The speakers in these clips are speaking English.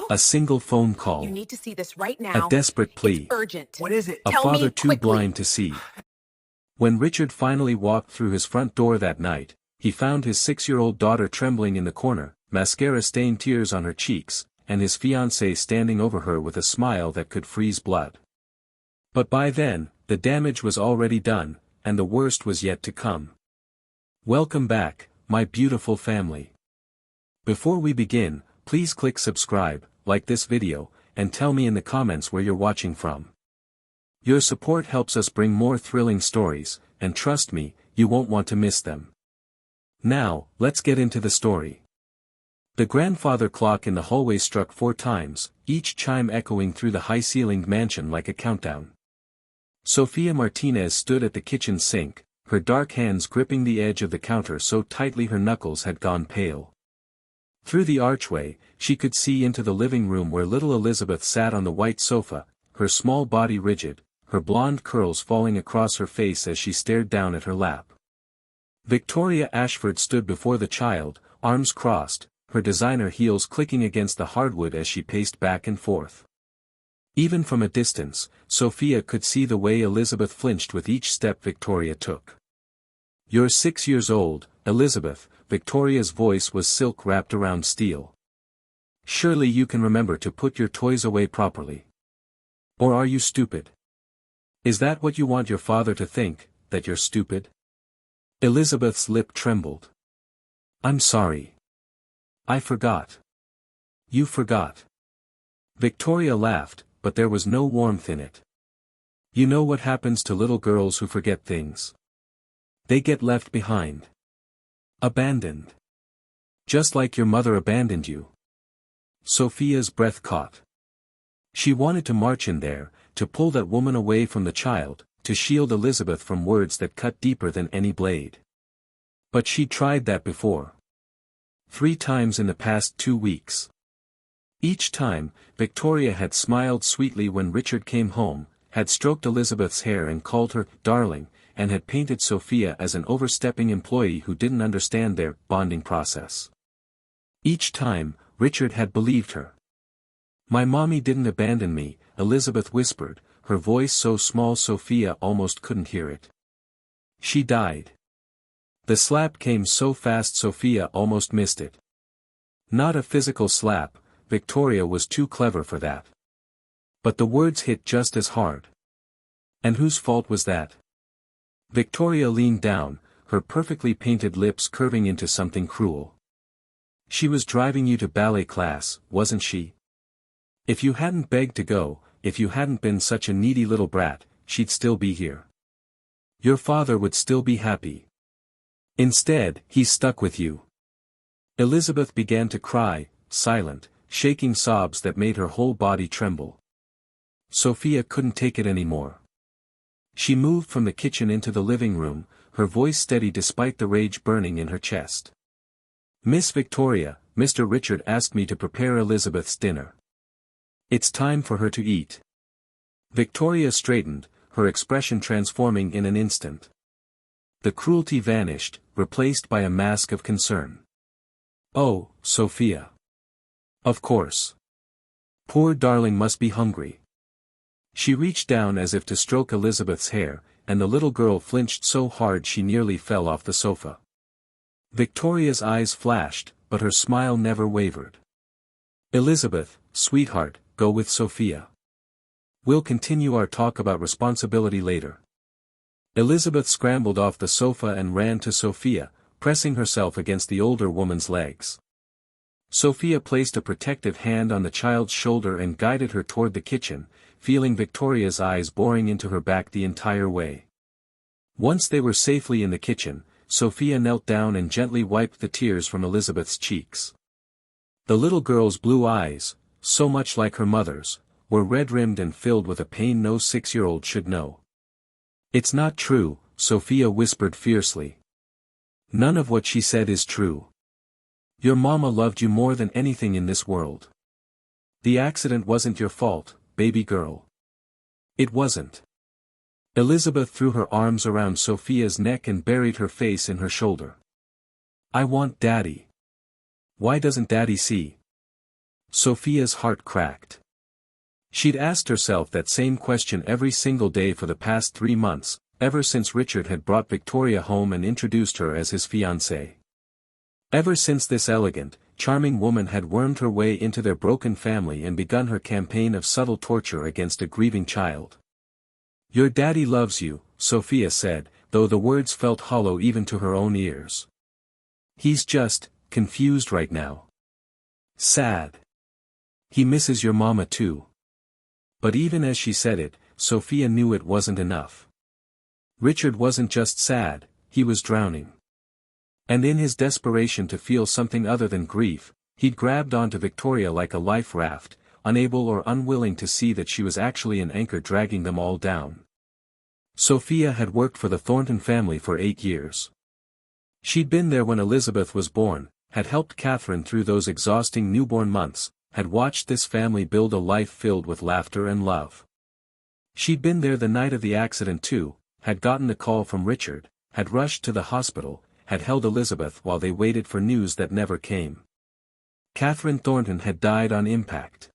A single phone You call. need to see this right A now. desperate plea. It's urgent. What is it? A Tell father me too quickly. blind to see. When Richard finally walked through his front door that night, he found his 6-year-old daughter trembling in the corner, mascara-stained tears on her cheeks, and his fiancée standing over her with a smile that could freeze blood. But by then, the damage was already done, and the worst was yet to come. Welcome back, my beautiful family. Before we begin, please click subscribe, like this video, and tell me in the comments where you're watching from. Your support helps us bring more thrilling stories, and trust me, you won't want to miss them. Now, let's get into the story. The grandfather clock in the hallway struck 4 times, each chime echoing through the high-ceilinged mansion like a countdown. Sofia Martinez stood at the kitchen sink, her dark hands gripping the edge of the counter so tightly her knuckles had gone pale. Through the archway, she could see into the living room where little Elizabeth sat on the white sofa, her small body rigid, her blonde curls falling across her face as she stared down at her lap. Victoria Ashford stood before the child, arms crossed, her designer heels clicking against the hardwood as she paced back and forth. Even from a distance, Sofia could see the way Elizabeth flinched with each step Victoria took. "You're 6 years old, Elizabeth," Victoria's voice was silk wrapped around steel. "Surely you can remember to put your toys away properly. Or are you stupid? Is that what you want your father to think, that you're stupid?" Elizabeth's lip trembled. "I'm sorry. I forgot." "You forgot." Victoria laughed, but there was no warmth in it. "You know what happens to little girls who forget things? They get left behind. Abandoned. Just like your mother abandoned you." Sophia's breath caught. She wanted to march in there, to pull that woman away from the child, to shield Elizabeth from words that cut deeper than any blade. But she'd tried that before. 3 times in the past 2 weeks. Each time, Victoria had smiled sweetly when Richard came home, had stroked Elizabeth's hair and called her "darling," and had painted Sofia as an overstepping employee who didn't understand their bonding process. Each time, Richard had believed her. "My mommy didn't abandon me," Elizabeth whispered, her voice so small Sofia almost couldn't hear it. "She died." The slap came so fast Sofia almost missed it. Not a physical slap, Victoria was too clever for that. But the words hit just as hard. And whose fault was that? Victoria leaned down, her perfectly painted lips curving into something cruel. "She was driving you to ballet class, wasn't she? If you hadn't begged to go, if you hadn't been such a needy little brat, she'd still be here. Your father would still be happy. Instead, he's stuck with you." Elizabeth began to cry, silent, shaking sobs that made her whole body tremble. Sofia couldn't take it anymore. She moved from the kitchen into the living room, her voice steady despite the rage burning in her chest. "Miss Victoria, Mr. Richard asked me to prepare Elizabeth's dinner. It's time for her to eat." Victoria straightened, her expression transforming in an instant. The cruelty vanished, replaced by a mask of concern. "Oh, Sofia. Of course. Poor darling must be hungry." She reached down as if to stroke Elizabeth's hair, and the little girl flinched so hard she nearly fell off the sofa. Victoria's eyes flashed, but her smile never wavered. "Elizabeth, sweetheart, go with Sofia. We'll continue our talk about responsibility later." Elizabeth scrambled off the sofa and ran to Sofia, pressing herself against the older woman's legs. Sofia placed a protective hand on the child's shoulder and guided her toward the kitchen, feeling Victoria's eyes boring into her back the entire way. Once they were safely in the kitchen, Sofia knelt down and gently wiped the tears from Elizabeth's cheeks. The little girl's blue eyes, so much like her mother's, were red-rimmed and filled with a pain no 6-year-old should know. "It's not true," Sofia whispered fiercely. "None of what she said is true. Your mama loved you more than anything in this world. The accident wasn't your fault, baby girl. It wasn't." Elizabeth threw her arms around Sofia's neck and buried her face in her shoulder. "I want Daddy. Why doesn't Daddy see? Sophia's heart cracked. She'd asked herself that same question every single day for the past 3 months, ever since Richard had brought Victoria home and introduced her as his fiancée. Ever since this elegant, charming woman had wormed her way into their broken family and begun her campaign of subtle torture against a grieving child. "Your daddy loves you," Sophia said, though the words felt hollow even to her own ears. "He's just confused right now. Sad. He misses your mama too." But even as she said it, Sophia knew it wasn't enough. Richard wasn't just sad, he was drowning. And in his desperation to feel something other than grief, he'd grabbed onto Victoria like a life raft, unable or unwilling to see that she was actually an anchor dragging them all down. Sophia had worked for the Thornton family for 8 years. She'd been there when Elizabeth was born, had helped Catherine through those exhausting newborn months, had watched this family build a life filled with laughter and love. She'd been there the night of the accident too, had gotten the call from Richard, had rushed to the hospital, had held Elizabeth while they waited for news that never came. Catherine Thornton had died on impact.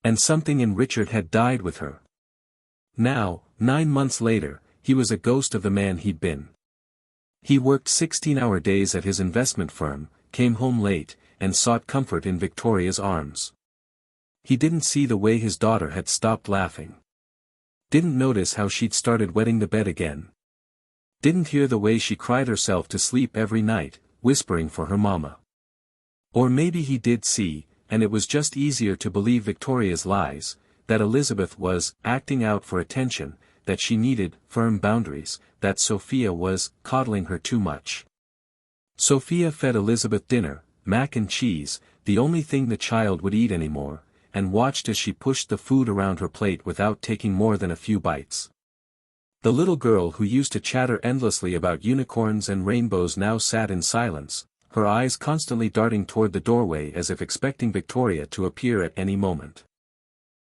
And something in Richard had died with her. Now, 9 months later, he was a ghost of the man he'd been. He worked 16-hour days at his investment firm, came home late, and sought comfort in Victoria's arms. He didn't see the way his daughter had stopped laughing. Didn't notice how she'd started wetting the bed again. Didn't hear the way she cried herself to sleep every night, whispering for her mama. Or maybe he did see, and it was just easier to believe Victoria's lies, that Elizabeth was acting out for attention, that she needed firm boundaries, that Sophia was coddling her too much. Sophia fed Elizabeth dinner, mac and cheese, the only thing the child would eat anymore, and watched as she pushed the food around her plate without taking more than a few bites. The little girl who used to chatter endlessly about unicorns and rainbows now sat in silence, her eyes constantly darting toward the doorway as if expecting Victoria to appear at any moment.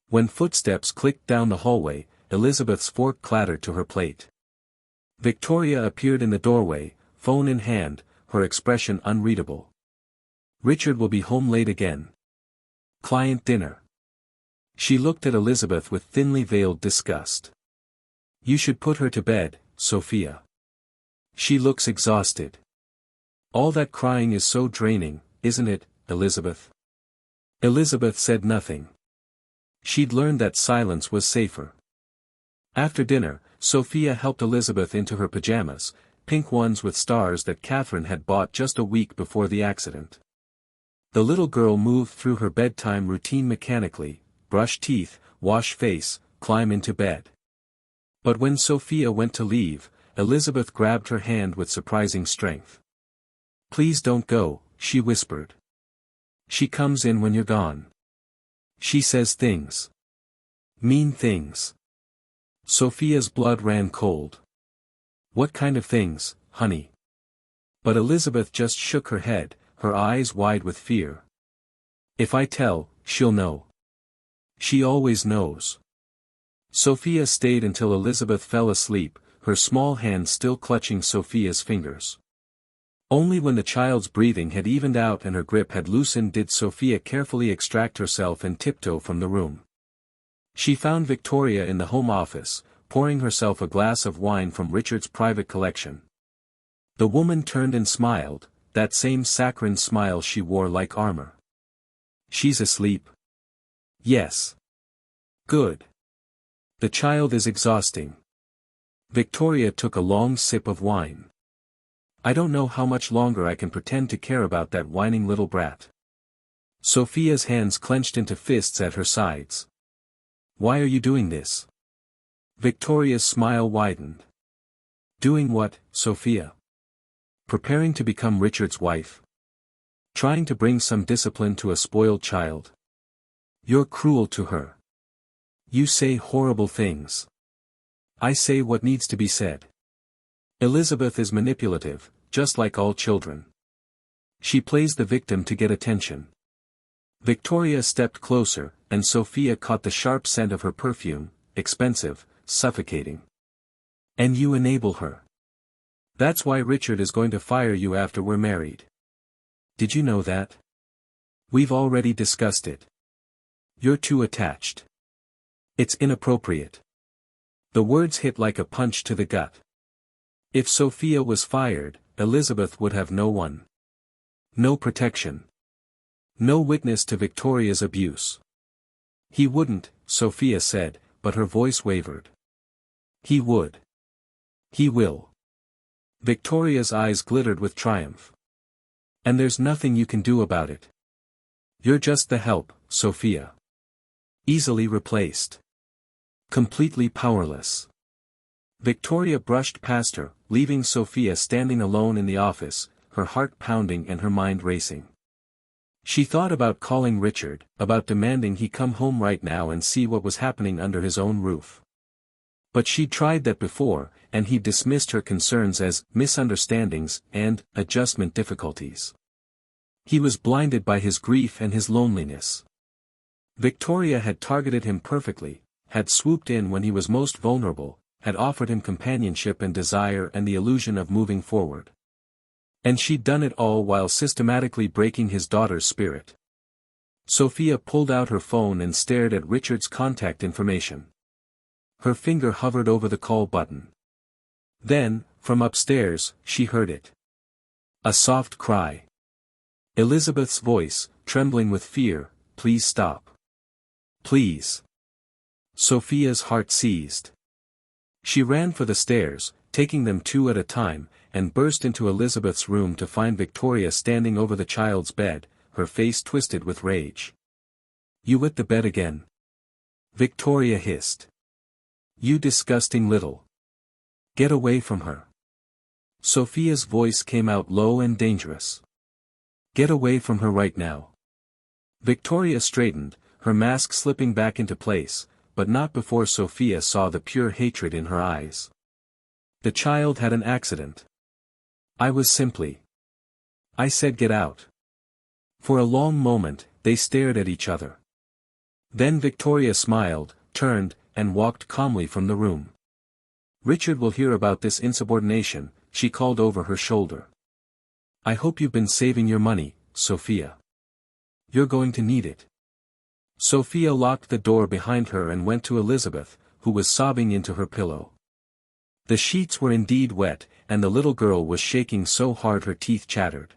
When footsteps clicked down the hallway, Elizabeth's fork clattered to her plate. Victoria appeared in the doorway, phone in hand, her expression unreadable. "Richard will be home late again. Client dinner." She looked at Elizabeth with thinly veiled disgust. "You should put her to bed, Sophia. She looks exhausted. All that crying is so draining, isn't it, Elizabeth?" Elizabeth said nothing. She'd learned that silence was safer. After dinner, Sophia helped Elizabeth into her pajamas, pink ones with stars that Catherine had bought just a week before the accident. The little girl moved through her bedtime routine mechanically, brush teeth, wash face, climb into bed. But when Sophia went to leave, Elizabeth grabbed her hand with surprising strength. "Please don't go," she whispered. "She comes in when you're gone. She says things. Mean things." Sophia's blood ran cold. "What kind of things, honey?" But Elizabeth just shook her head, her eyes wide with fear. "If I tell, she'll know. She always knows." Sophia stayed until Elizabeth fell asleep, her small hand still clutching Sophia's fingers. Only when the child's breathing had evened out and her grip had loosened did Sophia carefully extract herself and tiptoe from the room. She found Victoria in the home office, pouring herself a glass of wine from Richard's private collection. The woman turned and smiled, that same saccharine smile she wore like armor. "She's asleep?" "Yes." "Good. The child is exhausting." Victoria took a long sip of wine. "I don't know how much longer I can pretend to care about that whining little brat." Sophia's hands clenched into fists at her sides. "Why are you doing this?" Victoria's smile widened. "Doing what, Sophia?" "Preparing to become Richard's wife. Trying to bring some discipline to a spoiled child. You're cruel to her. You say horrible things. I say what needs to be said. Elizabeth is manipulative, just like all children. She plays the victim to get attention." Victoria stepped closer, and Sophia caught the sharp scent of her perfume, expensive, suffocating. "And you enable her. That's why Richard is going to fire you after we're married. Did you know that?" We've already discussed it. You're too attached. It's inappropriate. The words hit like a punch to the gut. If Sophia was fired, Elizabeth would have no one. No protection. No witness to Victoria's abuse. He wouldn't, Sophia said, but her voice wavered. He would. He will. Victoria's eyes glittered with triumph. And there's nothing you can do about it. You're just the help, Sophia. Easily replaced. Completely powerless. Victoria brushed past her, leaving Sophia standing alone in the office, her heart pounding and her mind racing. She thought about calling Richard, about demanding he come home right now and see what was happening under his own roof. But she'd tried that before, and he dismissed her concerns as misunderstandings and adjustment difficulties. He was blinded by his grief and his loneliness. Victoria had targeted him perfectly, had swooped in when he was most vulnerable, had offered him companionship and desire and the illusion of moving forward. And she'd done it all while systematically breaking his daughter's spirit. Sophia pulled out her phone and stared at Richard's contact information. Her finger hovered over the call button. Then, from upstairs, she heard it. A soft cry. Elizabeth's voice, trembling with fear, "Please stop. Please." Sophia's heart seized. She ran for the stairs, taking them two at a time, and burst into Elizabeth's room to find Victoria standing over the child's bed, her face twisted with rage. "You wet the bed again?" Victoria hissed. "You disgusting little. Get away from her." Sophia's voice came out low and dangerous. "Get away from her right now." Victoria straightened, her mask slipping back into place, but not before Sophia saw the pure hatred in her eyes. "The child had an accident. I was simply. I said get out." For a long moment, they stared at each other. Then Victoria smiled, turned, and walked calmly from the room. "Richard will hear about this insubordination," she called over her shoulder. "I hope you've been saving your money, Sophia. You're going to need it." Sophia locked the door behind her and went to Elizabeth, who was sobbing into her pillow. The sheets were indeed wet, and the little girl was shaking so hard her teeth chattered.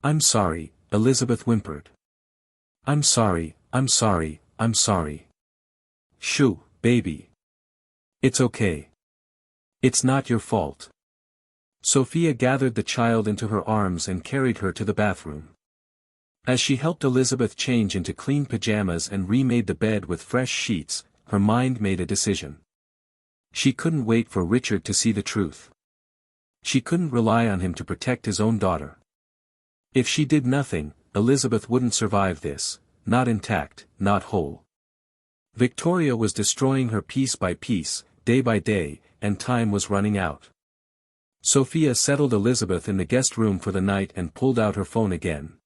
"I'm sorry," Elizabeth whimpered. "I'm sorry, I'm sorry, I'm sorry." "Shoo, baby. It's okay. It's not your fault." Sophia gathered the child into her arms and carried her to the bathroom. As she helped Elizabeth change into clean pajamas and remade the bed with fresh sheets, her mind made a decision. She couldn't wait for Richard to see the truth. She couldn't rely on him to protect his own daughter. If she did nothing, Elizabeth wouldn't survive this, not intact, not whole. Victoria was destroying her piece by piece, day by day, and time was running out. Sophia settled Elizabeth in the guest room for the night and pulled out her phone again.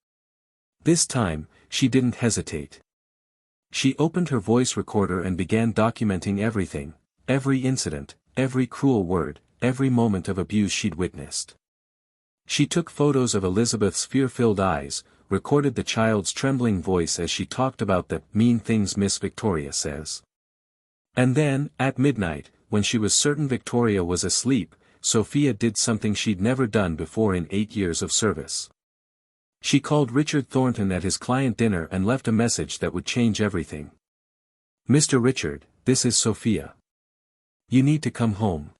This time, she didn't hesitate. She opened her voice recorder and began documenting everything, every incident, every cruel word, every moment of abuse she'd witnessed. She took photos of Elizabeth's fear-filled eyes, recorded the child's trembling voice as she talked about the mean things Miss Victoria says. And then, at midnight, when she was certain Victoria was asleep, Sophia did something she'd never done before in 8 years of service. She called Richard Thornton at his client dinner and left a message that would change everything. "Mr. Richard, this is Sophia. You need to come home.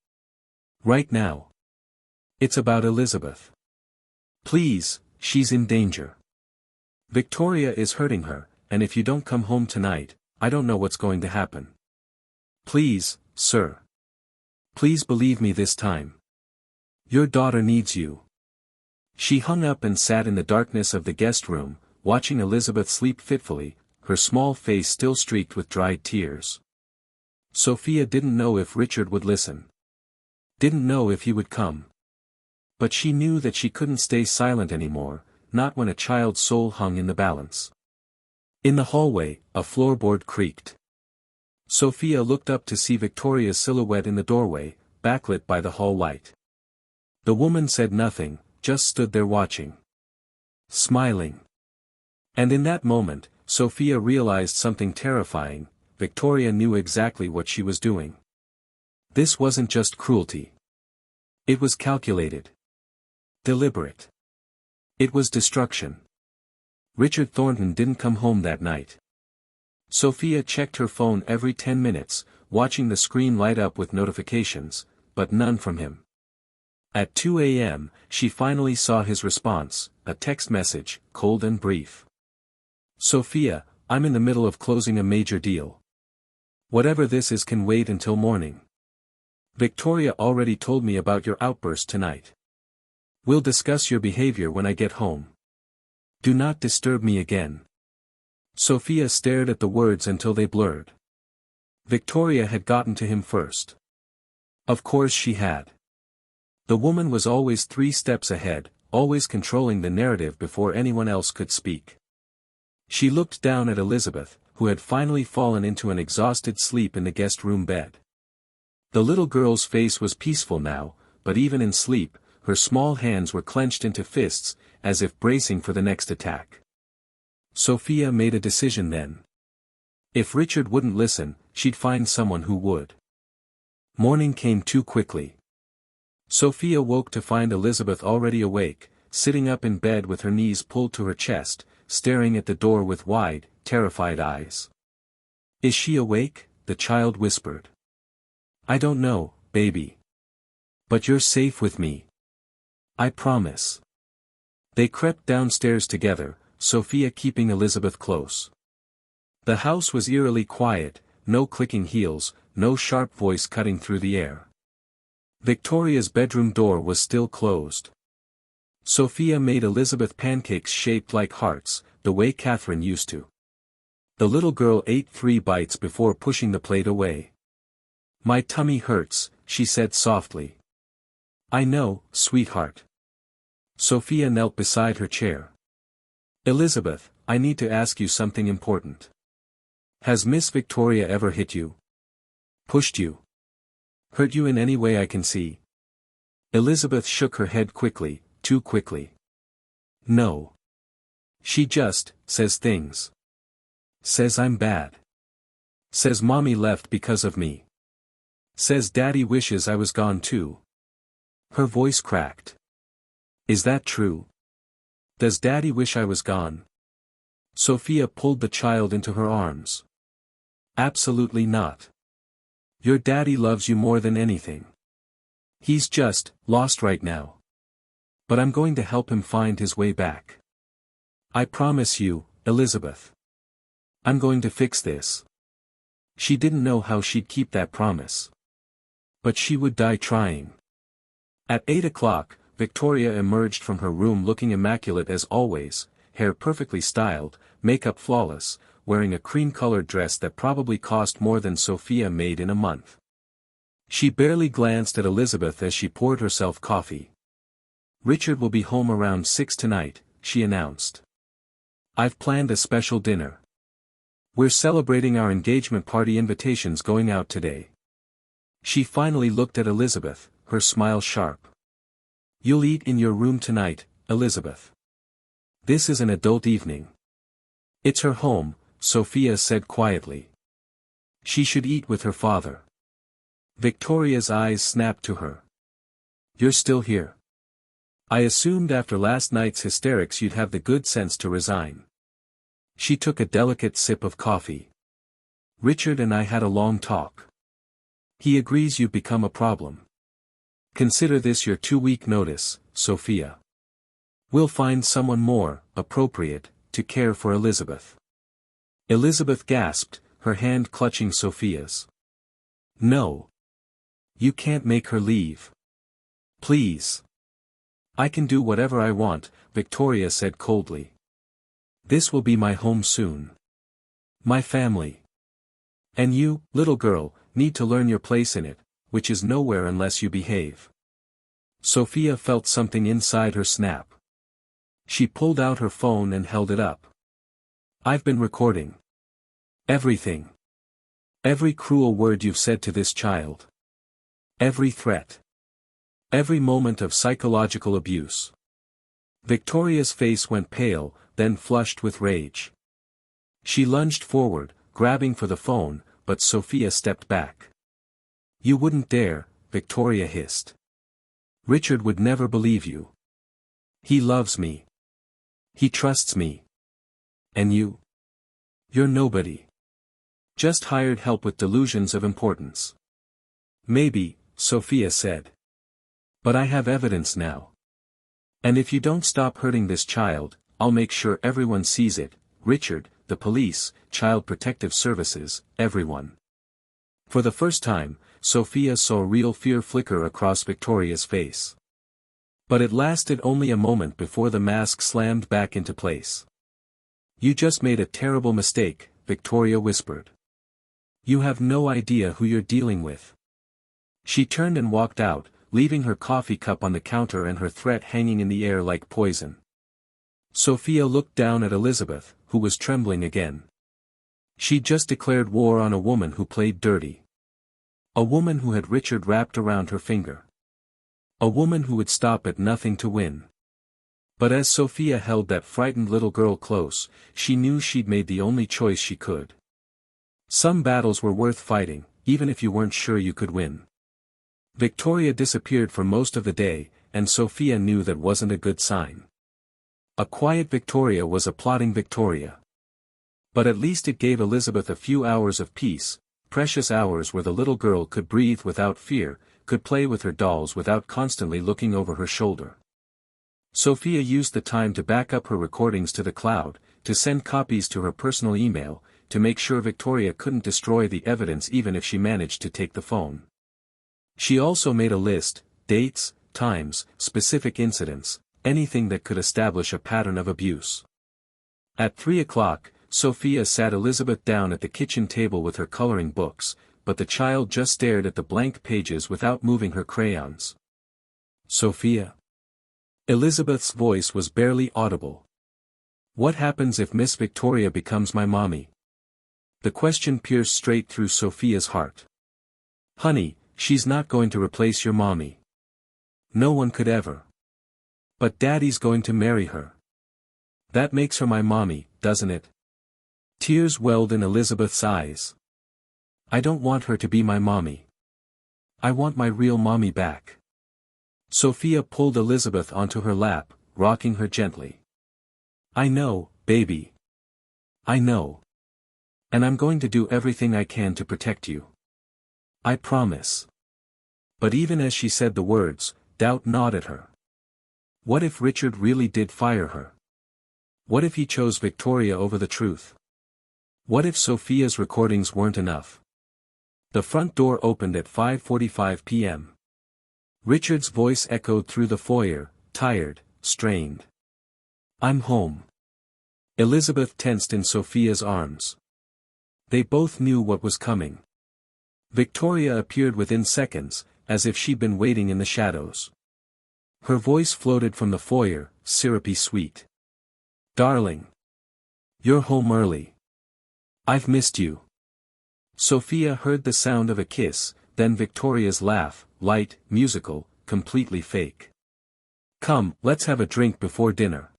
Right now. It's about Elizabeth. Please, she's in danger. Victoria is hurting her, and if you don't come home tonight, I don't know what's going to happen. Please, sir. Please believe me this time. Your daughter needs you." She hung up and sat in the darkness of the guest room, watching Elizabeth sleep fitfully, her small face still streaked with dried tears. Sophia didn't know if Richard would listen. Didn't know if he would come. But she knew that she couldn't stay silent anymore, not when a child's soul hung in the balance. In the hallway, a floorboard creaked. Sophia looked up to see Victoria's silhouette in the doorway, backlit by the hall light. The woman said nothing, just stood there watching. Smiling. And in that moment, Sophia realized something terrifying. Victoria knew exactly what she was doing. This wasn't just cruelty. It was calculated. Deliberate. It was destruction. Richard Thornton didn't come home that night. Sophia checked her phone every 10 minutes, watching the screen light up with notifications, but none from him. At 2 a.m., she finally saw his response, a text message, cold and brief. Sophia, I'm in the middle of closing a major deal. Whatever this is can wait until morning. Victoria already told me about your outburst tonight. We'll discuss your behavior when I get home. Do not disturb me again. Sophia stared at the words until they blurred. Victoria had gotten to him first. Of course she had. The woman was always 3 steps ahead, always controlling the narrative before anyone else could speak. She looked down at Elizabeth, who had finally fallen into an exhausted sleep in the guest room bed. The little girl's face was peaceful now, but even in sleep, her small hands were clenched into fists, as if bracing for the next attack. Sophia made a decision then. If Richard wouldn't listen, she'd find someone who would. Morning came too quickly. Sophia woke to find Elizabeth already awake, sitting up in bed with her knees pulled to her chest, staring at the door with wide, terrified eyes. Is she awake? The child whispered. I don't know, baby. But you're safe with me. I promise. They crept downstairs together, Sophia keeping Elizabeth close. The house was eerily quiet, no clicking heels, no sharp voice cutting through the air. Victoria's bedroom door was still closed. Sophia made Elizabeth pancakes shaped like hearts, the way Catherine used to. The little girl ate 3 bites before pushing the plate away. My tummy hurts, she said softly. I know, sweetheart. Sophia knelt beside her chair. Elizabeth, I need to ask you something important. Has Miss Victoria ever hit you? Pushed you? Hurt you in any way I can see? Elizabeth shook her head quickly, too quickly. No. She just says things. Says I'm bad. Says Mommy left because of me. Says Daddy wishes I was gone too. Her voice cracked. Is that true? Does Daddy wish I was gone? Sophia pulled the child into her arms. Absolutely not. Your daddy loves you more than anything. He's just lost right now. But I'm going to help him find his way back. I promise you, Elizabeth. I'm going to fix this. She didn't know how she'd keep that promise. But she would die trying. At 8 o'clock, Victoria emerged from her room looking immaculate as always, hair perfectly styled, makeup flawless, wearing a cream-colored dress that probably cost more than Sophia made in a month. She barely glanced at Elizabeth as she poured herself coffee. Richard will be home around 6 tonight, she announced. I've planned a special dinner. We're celebrating our engagement party invitations going out today. She finally looked at Elizabeth, her smile sharp. You'll eat in your room tonight, Elizabeth. This is an adult evening. It's her home, Sophia said quietly. She should eat with her father. Victoria's eyes snapped to her. You're still here. I assumed after last night's hysterics you'd have the good sense to resign. She took a delicate sip of coffee. Richard and I had a long talk. He agrees you've become a problem. Consider this your 2-week notice, Sophia. We'll find someone more appropriate to care for Elizabeth. Elizabeth gasped, her hand clutching Sophia's. No. You can't make her leave. Please. I can do whatever I want, Victoria said coldly. This will be my home soon. My family. And you, little girl, need to learn your place in it, which is nowhere unless you behave. Sophia felt something inside her snap. She pulled out her phone and held it up. I've been recording. Everything. Every cruel word you've said to this child. Every threat. Every moment of psychological abuse. Victoria's face went pale, then flushed with rage. She lunged forward, grabbing for the phone, but Sophia stepped back. "You wouldn't dare," Victoria hissed. "Richard would never believe you. He loves me. He trusts me. And you? You're nobody. Just hired help with delusions of importance." "Maybe," Sophia said. "But I have evidence now. And if you don't stop hurting this child, I'll make sure everyone sees it, Richard, the police, Child Protective Services, everyone." For the first time, Sophia saw real fear flicker across Victoria's face. But it lasted only a moment before the mask slammed back into place. "You just made a terrible mistake," Victoria whispered. "You have no idea who you're dealing with." She turned and walked out, leaving her coffee cup on the counter and her threat hanging in the air like poison. Sophia looked down at Elizabeth, who was trembling again. She'd just declared war on a woman who played dirty. A woman who had Richard wrapped around her finger. A woman who would stop at nothing to win. But as Sophia held that frightened little girl close, she knew she'd made the only choice she could. Some battles were worth fighting, even if you weren't sure you could win. Victoria disappeared for most of the day, and Sophia knew that wasn't a good sign. A quiet Victoria was a plotting Victoria. But at least it gave Elizabeth a few hours of peace, precious hours where the little girl could breathe without fear, could play with her dolls without constantly looking over her shoulder. Sophia used the time to back up her recordings to the cloud, to send copies to her personal email, to make sure Victoria couldn't destroy the evidence even if she managed to take the phone. She also made a list, dates, times, specific incidents, anything that could establish a pattern of abuse. At 3 o'clock, Sophia sat Elizabeth down at the kitchen table with her coloring books, but the child just stared at the blank pages without moving her crayons. "Sophia?" Elizabeth's voice was barely audible. "What happens if Miss Victoria becomes my mommy?" The question pierced straight through Sophia's heart. "Honey, she's not going to replace your mommy. No one could ever. But Daddy's going to marry her. That makes her my mommy, doesn't it?" Tears welled in Elizabeth's eyes. "I don't want her to be my mommy. I want my real mommy back." Sophia pulled Elizabeth onto her lap, rocking her gently. "I know, baby. I know. And I'm going to do everything I can to protect you. I promise." But even as she said the words, doubt gnawed at her. What if Richard really did fire her? What if he chose Victoria over the truth? What if Sophia's recordings weren't enough? The front door opened at 5:45 p.m. Richard's voice echoed through the foyer, tired, strained. "I'm home." Elizabeth tensed in Sophia's arms. They both knew what was coming. Victoria appeared within seconds, as if she'd been waiting in the shadows. Her voice floated from the foyer, syrupy sweet. "Darling. You're home early. I've missed you." Sophia heard the sound of a kiss, then Victoria's laugh, light, musical, completely fake. "Come, let's have a drink before dinner.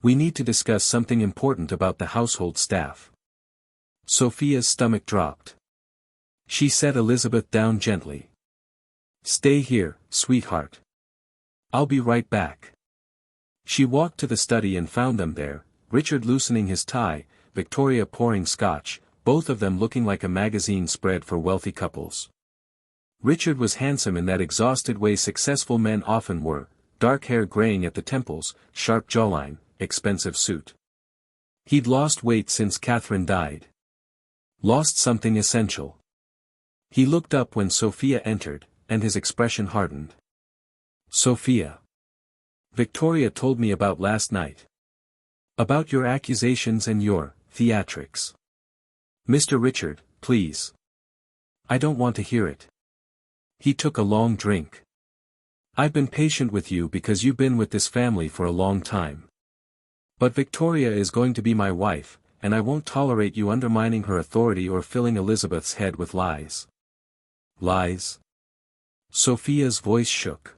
We need to discuss something important about the household staff." Sophia's stomach dropped. She set Elizabeth down gently. "Stay here, sweetheart. I'll be right back." She walked to the study and found them there, Richard loosening his tie, Victoria pouring scotch, both of them looking like a magazine spread for wealthy couples. Richard was handsome in that exhausted way successful men often were, dark hair graying at the temples, sharp jawline, expensive suit. He'd lost weight since Catherine died. Lost something essential. He looked up when Sophia entered, and his expression hardened. "Sophia. Victoria told me about last night. About your accusations and your theatrics." "Mr. Richard, please. I don't want to hear it." He took a long drink. "I've been patient with you because you've been with this family for a long time. But Victoria is going to be my wife, and I won't tolerate you undermining her authority or filling Elizabeth's head with lies." "Lies?" Sophia's voice shook.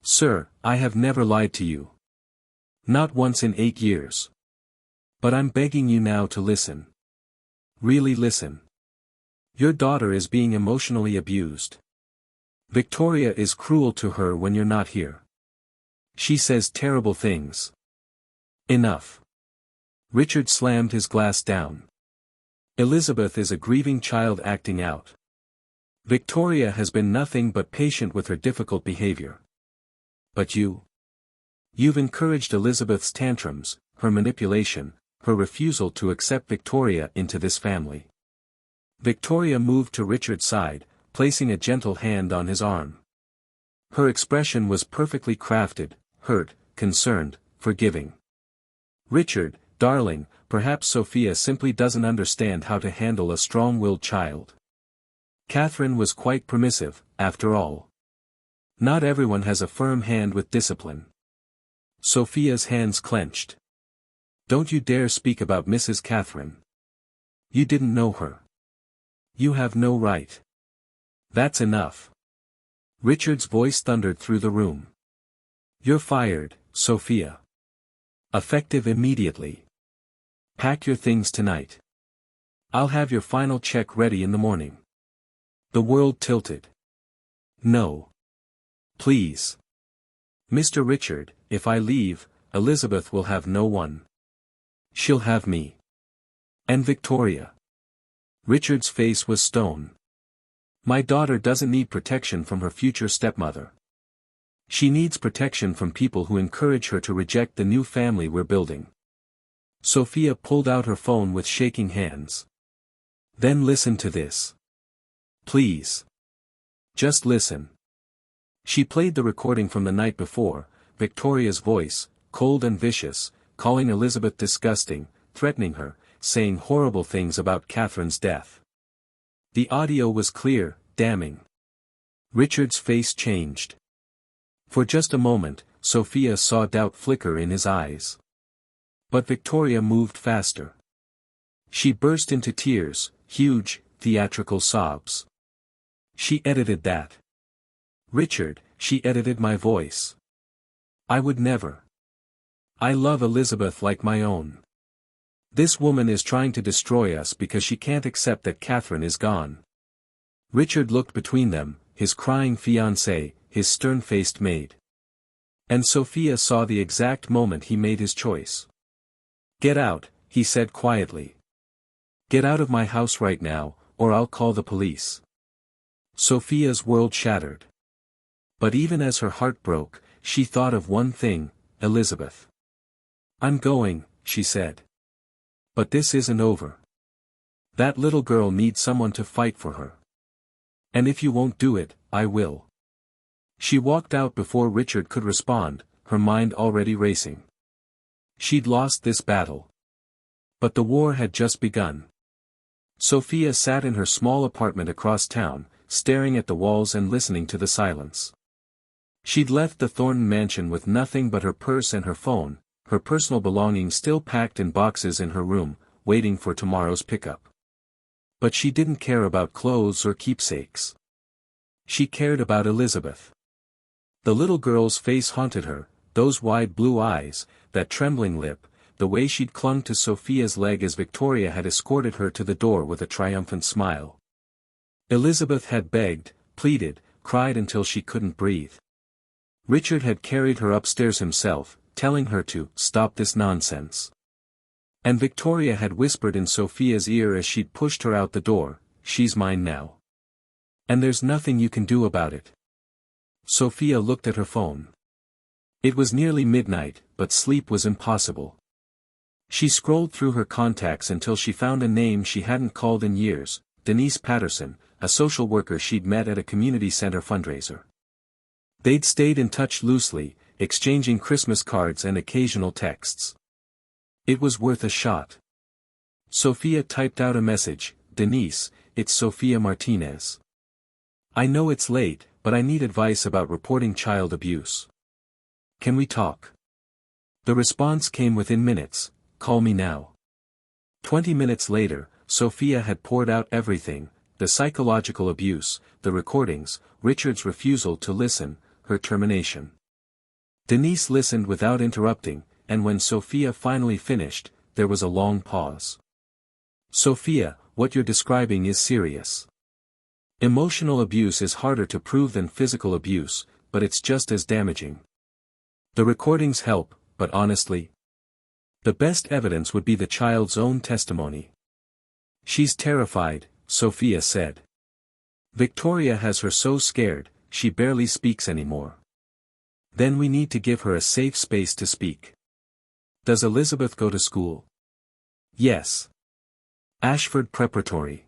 "Sir, I have never lied to you. Not once in 8 years. But I'm begging you now to listen. Really listen. Your daughter is being emotionally abused. Victoria is cruel to her when you're not here. She says terrible things. Enough. Richard slammed his glass down. Elizabeth is a grieving child acting out. Victoria has been nothing but patient with her difficult behavior. But you've encouraged Elizabeth's tantrums, her manipulation, her refusal to accept Victoria into this family. Victoria moved to Richard's side, placing a gentle hand on his arm. Her expression was perfectly crafted, hurt, concerned, forgiving. Richard, darling, perhaps Sophia simply doesn't understand how to handle a strong-willed child. Catherine was quite permissive, after all. Not everyone has a firm hand with discipline. Sophia's hands clenched. Don't you dare speak about Mrs. Catherine. You didn't know her. You have no right. That's enough. Richard's voice thundered through the room. You're fired, Sophia. Effective immediately. Pack your things tonight. I'll have your final check ready in the morning. The world tilted. No. Please. Mr. Richard, if I leave, Elizabeth will have no one. She'll have me. And Victoria. Richard's face was stone. My daughter doesn't need protection from her future stepmother. She needs protection from people who encourage her to reject the new family we're building. Sophia pulled out her phone with shaking hands. Then listen to this. Please. Just listen. She played the recording from the night before, Victoria's voice, cold and vicious, calling Elizabeth disgusting, threatening her, saying horrible things about Catherine's death. The audio was clear, damning. Richard's face changed. For just a moment, Sophia saw doubt flicker in his eyes. But Victoria moved faster. She burst into tears, huge, theatrical sobs. She edited that. Richard, she edited my voice. I would never. I love Elizabeth like my own. This woman is trying to destroy us because she can't accept that Catherine is gone. Richard looked between them, his crying fiancée, his stern-faced maid. And Sophia saw the exact moment he made his choice. Get out, he said quietly. Get out of my house right now, or I'll call the police. Sophia's world shattered. But even as her heart broke, she thought of one thing, Elizabeth. I'm going, she said. But this isn't over. That little girl needs someone to fight for her. And if you won't do it, I will. She walked out before Richard could respond, her mind already racing. She'd lost this battle. But the war had just begun. Sophia sat in her small apartment across town, staring at the walls and listening to the silence. She'd left the Thornton mansion with nothing but her purse and her phone, her personal belongings still packed in boxes in her room, waiting for tomorrow's pickup. But she didn't care about clothes or keepsakes. She cared about Elizabeth. The little girl's face haunted her, those wide blue eyes, that trembling lip, the way she'd clung to Sophia's leg as Victoria had escorted her to the door with a triumphant smile. Elizabeth had begged, pleaded, cried until she couldn't breathe. Richard had carried her upstairs himself, telling her to stop this nonsense. And Victoria had whispered in Sophia's ear as she'd pushed her out the door, she's mine now. And there's nothing you can do about it. Sophia looked at her phone. It was nearly midnight, but sleep was impossible. She scrolled through her contacts until she found a name she hadn't called in years, Denise Patterson, a social worker she'd met at a community center fundraiser. They'd stayed in touch loosely, exchanging Christmas cards and occasional texts. It was worth a shot. Sophia typed out a message, Denise, it's Sophia Martinez. I know it's late, but I need advice about reporting child abuse. Can we talk? The response came within minutes, call me now. 20 minutes later, Sophia had poured out everything, the psychological abuse, the recordings, Richard's refusal to listen, her termination. Denise listened without interrupting, and when Sophia finally finished, there was a long pause. Sophia, what you're describing is serious. Emotional abuse is harder to prove than physical abuse, but it's just as damaging. The recordings help, but honestly, the best evidence would be the child's own testimony. She's terrified, Sophia said. Victoria has her so scared, she barely speaks anymore. Then we need to give her a safe space to speak. Does Elizabeth go to school? Yes. Ashford Preparatory.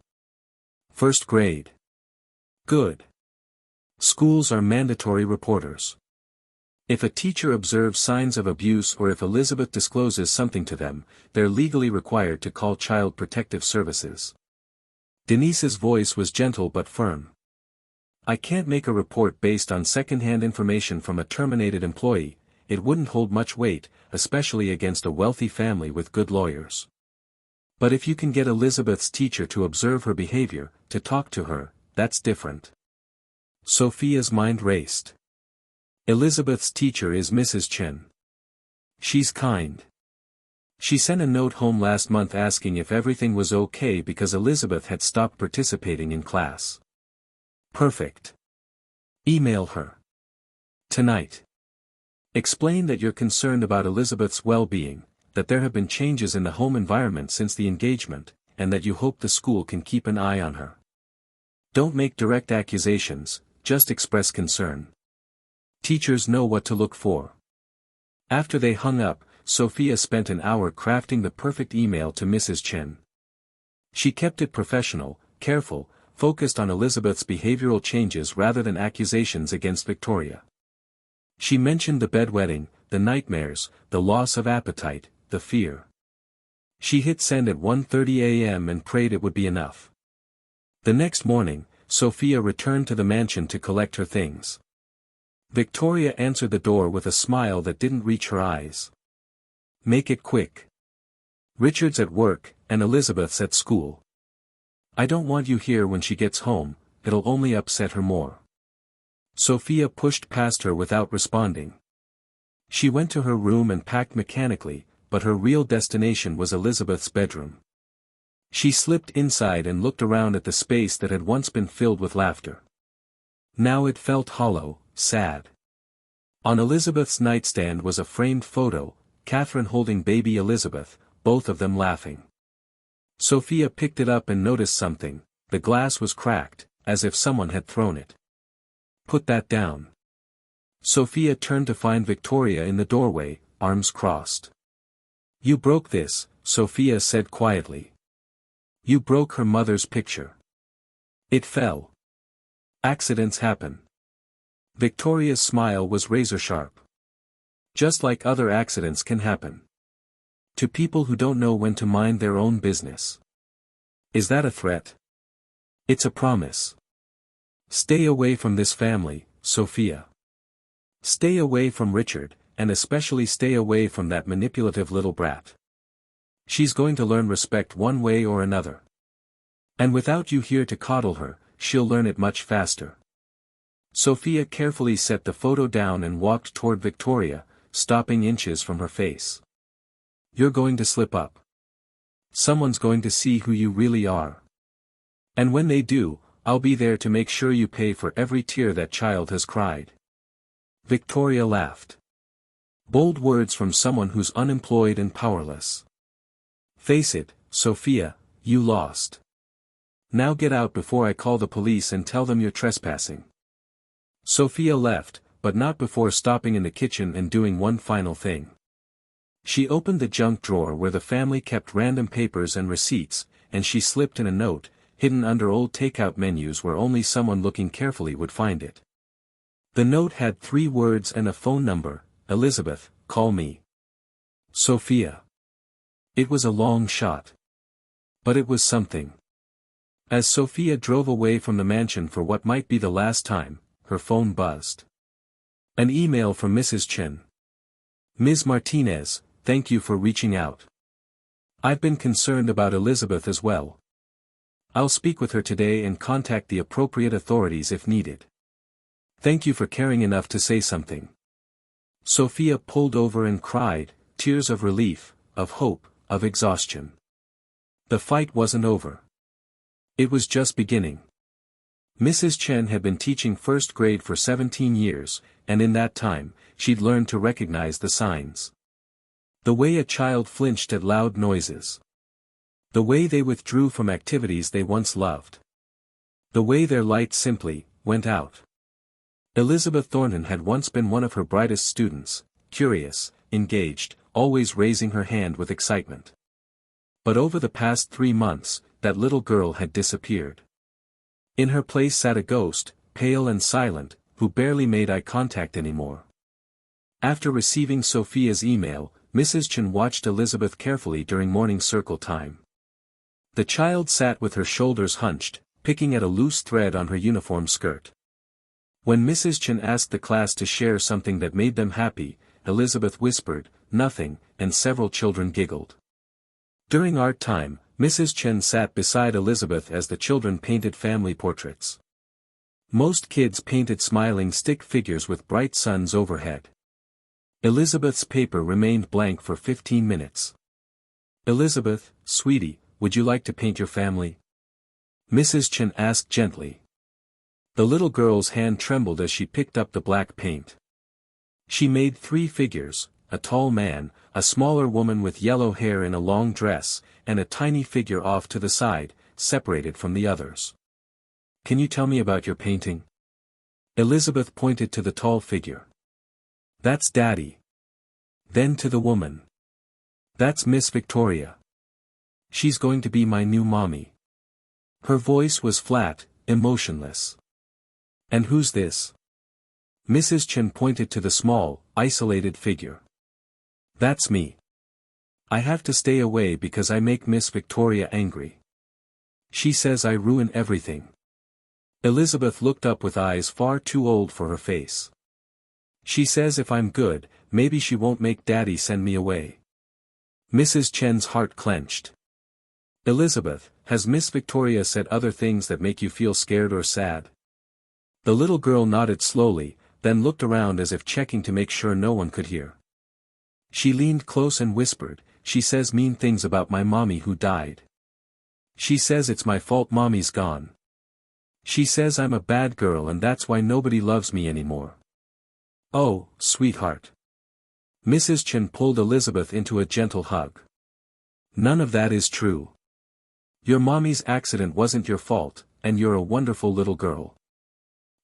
First grade. Good. Schools are mandatory reporters. If a teacher observes signs of abuse or if Elizabeth discloses something to them, they're legally required to call Child Protective Services. Denise's voice was gentle but firm. I can't make a report based on second-hand information from a terminated employee. It wouldn't hold much weight, especially against a wealthy family with good lawyers. But if you can get Elizabeth's teacher to observe her behavior, to talk to her, that's different. Sophia's mind raced. Elizabeth's teacher is Mrs. Chen. She's kind. She sent a note home last month asking if everything was okay because Elizabeth had stopped participating in class. Perfect. Email her. Tonight. Explain that you're concerned about Elizabeth's well-being, that there have been changes in the home environment since the engagement, and that you hope the school can keep an eye on her. Don't make direct accusations, just express concern. Teachers know what to look for. After they hung up, Sophia spent an hour crafting the perfect email to Mrs. Chen. She kept it professional, careful, focused on Elizabeth's behavioral changes rather than accusations against Victoria. She mentioned the bedwetting, the nightmares, the loss of appetite, the fear. She hit send at 1:30 a.m. and prayed it would be enough. The next morning, Sophia returned to the mansion to collect her things. Victoria answered the door with a smile that didn't reach her eyes. Make it quick. Richard's at work, and Elizabeth's at school. I don't want you here when she gets home, it'll only upset her more. Sophia pushed past her without responding. She went to her room and packed mechanically, but her real destination was Elizabeth's bedroom. She slipped inside and looked around at the space that had once been filled with laughter. Now it felt hollow, sad. On Elizabeth's nightstand was a framed photo, Catherine holding baby Elizabeth, both of them laughing. Sophia picked it up and noticed something. The glass was cracked, as if someone had thrown it. Put that down. Sophia turned to find Victoria in the doorway, arms crossed. You broke this, Sophia said quietly. You broke her mother's picture. It fell. Accidents happen. Victoria's smile was razor-sharp. Just like other accidents can happen. To people who don't know when to mind their own business. Is that a threat? It's a promise. Stay away from this family, Sophia. Stay away from Richard, and especially stay away from that manipulative little brat. She's going to learn respect one way or another. And without you here to coddle her, she'll learn it much faster. Sophia carefully set the photo down and walked toward Victoria, stopping inches from her face. You're going to slip up. Someone's going to see who you really are. And when they do, I'll be there to make sure you pay for every tear that child has cried. Victoria laughed. Bold words from someone who's unemployed and powerless. Face it, Sophia, you lost. Now get out before I call the police and tell them you're trespassing. Sophia left, but not before stopping in the kitchen and doing one final thing. She opened the junk drawer where the family kept random papers and receipts, and she slipped in a note, hidden under old takeout menus where only someone looking carefully would find it. The note had 3 words and a phone number, Elizabeth, call me. Sophia. It was a long shot. But it was something. As Sophia drove away from the mansion for what might be the last time, her phone buzzed. An email from Mrs. Chen. Ms. Martinez, thank you for reaching out. I've been concerned about Elizabeth as well. I'll speak with her today and contact the appropriate authorities if needed. Thank you for caring enough to say something. Sophia pulled over and cried, tears of relief, of hope, of exhaustion. The fight wasn't over. It was just beginning. Mrs. Chen had been teaching first grade for 17 years, and in that time, she'd learned to recognize the signs. The way a child flinched at loud noises. The way they withdrew from activities they once loved. The way their light simply went out. Elizabeth Thornton had once been one of her brightest students, curious, engaged, always raising her hand with excitement. But over the past 3 months, that little girl had disappeared. In her place sat a ghost, pale and silent, who barely made eye contact anymore. After receiving Sophia's email, Mrs. Chen watched Elizabeth carefully during morning circle time. The child sat with her shoulders hunched, picking at a loose thread on her uniform skirt. When Mrs. Chen asked the class to share something that made them happy, Elizabeth whispered, "Nothing," and several children giggled. During art time, Mrs. Chen sat beside Elizabeth as the children painted family portraits. Most kids painted smiling stick figures with bright suns overhead. Elizabeth's paper remained blank for 15 minutes. "Elizabeth, sweetie, would you like to paint your family?" Mrs. Chen asked gently. The little girl's hand trembled as she picked up the black paint. She made 3 figures, a tall man, a smaller woman with yellow hair in a long dress, and a tiny figure off to the side, separated from the others. "Can you tell me about your painting?" Elizabeth pointed to the tall figure. "That's Daddy." Then to the woman. "That's Miss Victoria. She's going to be my new mommy." Her voice was flat, emotionless. "And who's this?" Mrs. Chen pointed to the small, isolated figure. "That's me. I have to stay away because I make Miss Victoria angry. She says I ruin everything." Elizabeth looked up with eyes far too old for her face. "She says if I'm good, maybe she won't make Daddy send me away." Mrs. Chen's heart clenched. "Elizabeth, has Miss Victoria said other things that make you feel scared or sad?" The little girl nodded slowly, then looked around as if checking to make sure no one could hear. She leaned close and whispered, "She says mean things about my mommy who died. She says it's my fault mommy's gone. She says I'm a bad girl and that's why nobody loves me anymore." "Oh, sweetheart." Mrs. Chen pulled Elizabeth into a gentle hug. "None of that is true. Your mommy's accident wasn't your fault, and you're a wonderful little girl."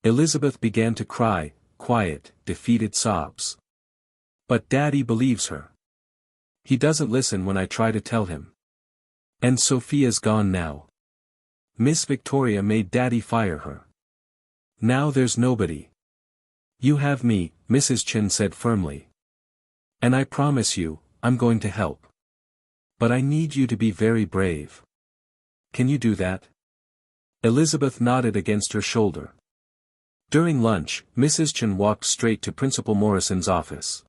Elizabeth began to cry, quiet, defeated sobs. "But Daddy believes her. He doesn't listen when I try to tell him. And Sophia's gone now. Miss Victoria made Daddy fire her. Now there's nobody. You have me," Mrs. Chen said firmly. "And I promise you, I'm going to help. But I need you to be very brave. Can you do that?" Elizabeth nodded against her shoulder. During lunch, Mrs. Chen walked straight to Principal Morrison's office.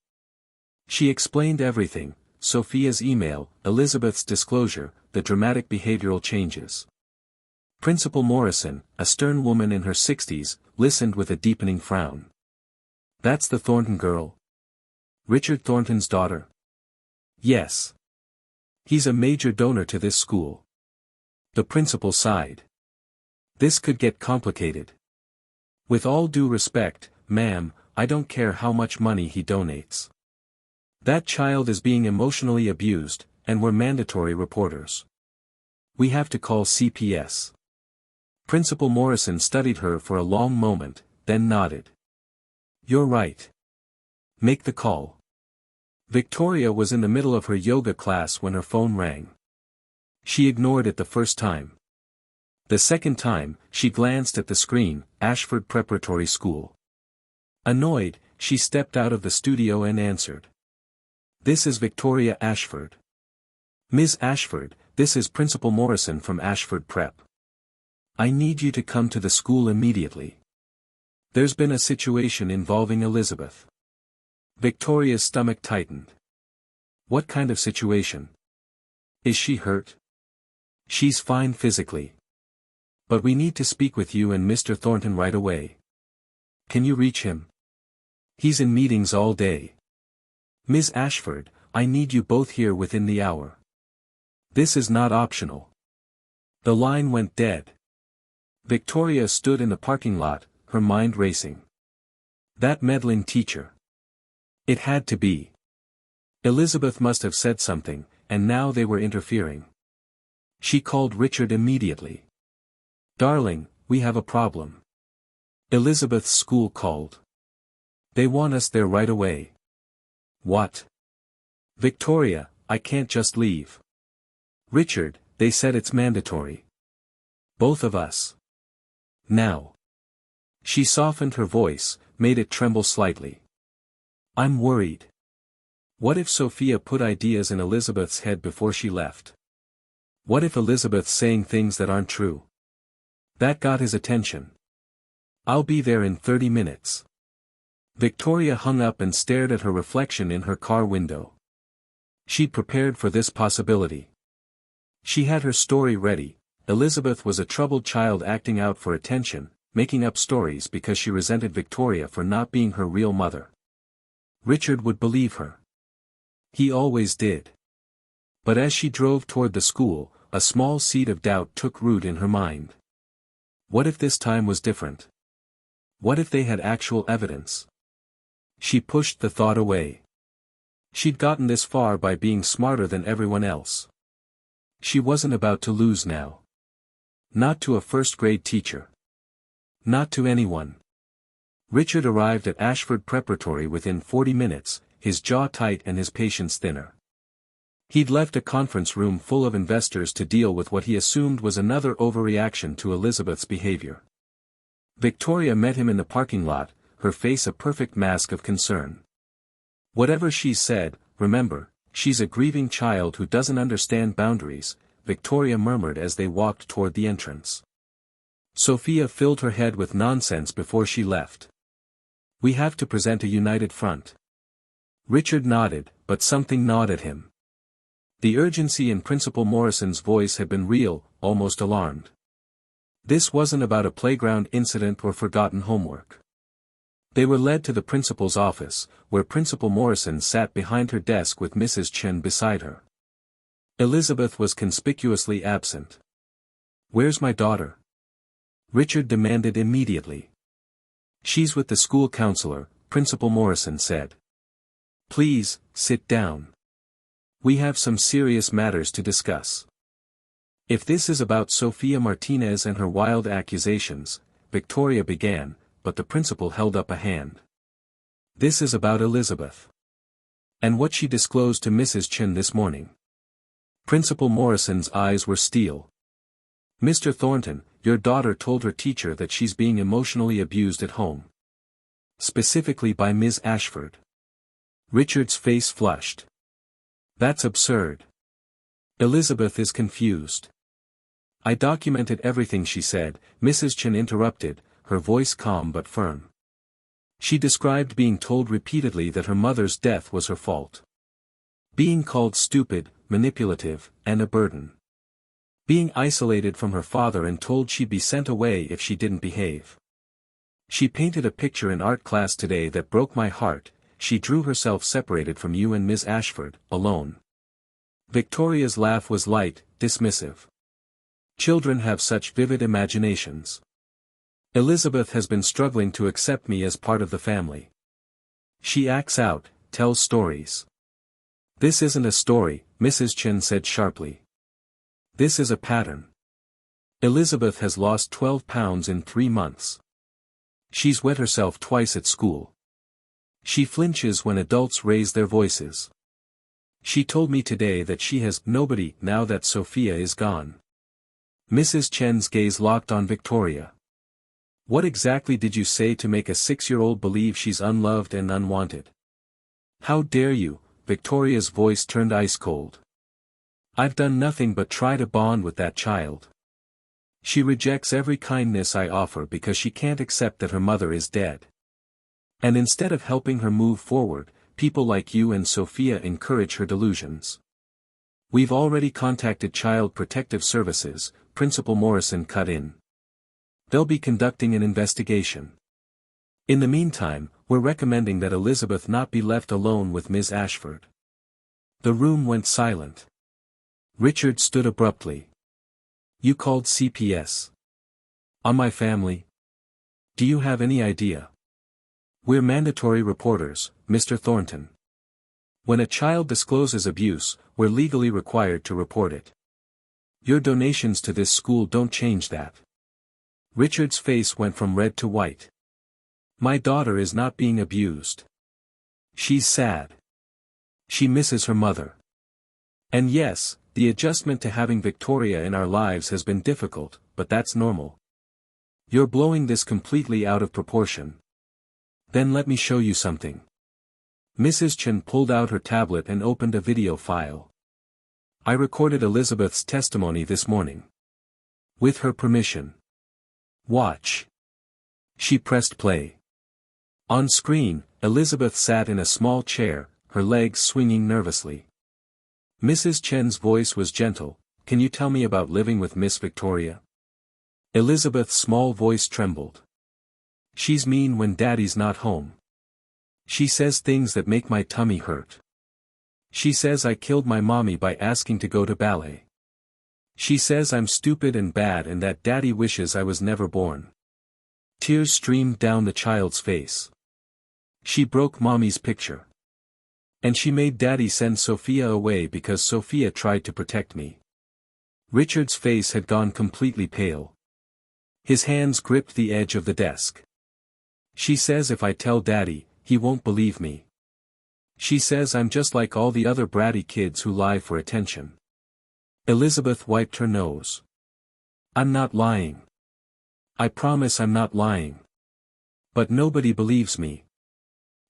She explained everything: Sophia's email, Elizabeth's disclosure, the dramatic behavioral changes. Principal Morrison, a stern woman in her 60s, listened with a deepening frown. "That's the Thornton girl? Richard Thornton's daughter?" "Yes. He's a major donor to this school." The principal sighed. "This could get complicated. With all due respect, ma'am, I don't care how much money he donates. That child is being emotionally abused, and we're mandatory reporters. We have to call CPS." Principal Morrison studied her for a long moment, then nodded. "You're right. Make the call." Victoria was in the middle of her yoga class when her phone rang. She ignored it the first time. The second time, she glanced at the screen, Ashford Preparatory School. Annoyed, she stepped out of the studio and answered. "This is Victoria Ashford." "Ms. Ashford, this is Principal Morrison from Ashford Prep. I need you to come to the school immediately. There's been a situation involving Elizabeth." Victoria's stomach tightened. "What kind of situation? Is she hurt?" "She's fine physically. But we need to speak with you and Mr. Thornton right away. Can you reach him? He's in meetings all day." "Ms. Ashford, I need you both here within the hour. This is not optional. The line went dead. Victoria stood in the parking lot, her mind racing. That meddling teacher. It had to be. Elizabeth must have said something, and now they were interfering. She called Richard immediately. Darling, we have a problem. Elizabeth's school called. They want us there right away. What? Victoria, I can't just leave. Richard, they said it's mandatory. Both of us. Now. She softened her voice, made it tremble slightly. I'm worried. What if Sophia put ideas in Elizabeth's head before she left? What if Elizabeth's saying things that aren't true? That got his attention. I'll be there in 30 minutes. Victoria hung up and stared at her reflection in her car window. She'd prepared for this possibility. She had her story ready. Elizabeth was a troubled child acting out for attention, making up stories because she resented Victoria for not being her real mother. Richard would believe her. He always did. But as she drove toward the school, a small seed of doubt took root in her mind. What if this time was different? What if they had actual evidence? She pushed the thought away. She'd gotten this far by being smarter than everyone else. She wasn't about to lose now. Not to a first-grade teacher. Not to anyone. Richard arrived at Ashford Preparatory within 40 minutes, his jaw tight and his patience thinner. He'd left a conference room full of investors to deal with what he assumed was another overreaction to Elizabeth's behavior. Victoria met him in the parking lot, her face a perfect mask of concern. Whatever she said, remember, she's a grieving child who doesn't understand boundaries, Victoria murmured as they walked toward the entrance. Sophia filled her head with nonsense before she left. We have to present a united front. Richard nodded, but something gnawed at him. The urgency in Principal Morrison's voice had been real, almost alarmed. This wasn't about a playground incident or forgotten homework. They were led to the principal's office, where Principal Morrison sat behind her desk with Mrs. Chen beside her. Elizabeth was conspicuously absent. Where's my daughter? Richard demanded immediately. She's with the school counselor, Principal Morrison said. Please, sit down. We have some serious matters to discuss. If this is about Sophia Martinez and her wild accusations, Victoria began, but the principal held up a hand. This is about Elizabeth. And what she disclosed to Mrs. Chen this morning. Principal Morrison's eyes were steel. Mr. Thornton, your daughter told her teacher that she's being emotionally abused at home. Specifically by Ms. Ashford. Richard's face flushed. That's absurd. Elizabeth is confused. I documented everything she said, Mrs. Chen interrupted, her voice calm but firm. She described being told repeatedly that her mother's death was her fault. Being called stupid, manipulative, and a burden. Being isolated from her father and told she'd be sent away if she didn't behave. She painted a picture in art class today that broke my heart. She drew herself separated from you and Miss Ashford, alone. Victoria's laugh was light, dismissive. Children have such vivid imaginations. Elizabeth has been struggling to accept me as part of the family. She acts out, tells stories. This isn't a story, Mrs. Chen said sharply. This is a pattern. Elizabeth has lost 12 pounds in 3 months. She's wet herself twice at school. She flinches when adults raise their voices. She told me today that she has nobody now that Sophia is gone. Mrs. Chen's gaze locked on Victoria. What exactly did you say to make a 6-year-old believe she's unloved and unwanted? How dare you? Victoria's voice turned ice cold. I've done nothing but try to bond with that child. She rejects every kindness I offer because she can't accept that her mother is dead. And instead of helping her move forward, people like you and Sophia encourage her delusions. We've already contacted Child Protective Services, Principal Morrison cut in. They'll be conducting an investigation. In the meantime, we're recommending that Elizabeth not be left alone with Ms. Ashford. The room went silent. Richard stood abruptly. You called CPS? On my family? Do you have any idea? We're mandatory reporters, Mr. Thornton. When a child discloses abuse, we're legally required to report it. Your donations to this school don't change that. Richard's face went from red to white. My daughter is not being abused. She's sad. She misses her mother. And yes, the adjustment to having Victoria in our lives has been difficult, but that's normal. You're blowing this completely out of proportion. Then let me show you something. Mrs. Chen pulled out her tablet and opened a video file. I recorded Elizabeth's testimony this morning. With her permission. Watch. She pressed play. On screen, Elizabeth sat in a small chair, her legs swinging nervously. Mrs. Chen's voice was gentle. Can you tell me about living with Miss Victoria? Elizabeth's small voice trembled. She's mean when Daddy's not home. She says things that make my tummy hurt. She says I killed my mommy by asking to go to ballet. She says I'm stupid and bad and that Daddy wishes I was never born. Tears streamed down the child's face. She broke Mommy's picture. And she made Daddy send Sophia away because Sophia tried to protect me. Richard's face had gone completely pale. His hands gripped the edge of the desk. She says if I tell Daddy, he won't believe me. She says I'm just like all the other bratty kids who lie for attention. Elizabeth wiped her nose. I'm not lying. I promise I'm not lying. But nobody believes me.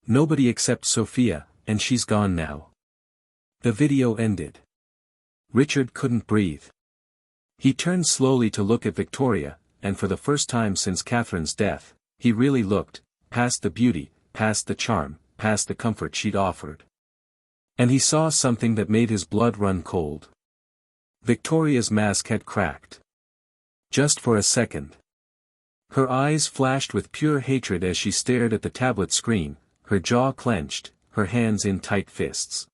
Nobody except Sophia, and she's gone now. The video ended. Richard couldn't breathe. He turned slowly to look at Victoria, and for the first time since Catherine's death, he really looked, past the beauty, past the charm, past the comfort she'd offered. And he saw something that made his blood run cold. Victoria's mask had cracked. Just for a second. Her eyes flashed with pure hatred as she stared at the tablet screen, her jaw clenched, her hands in tight fists.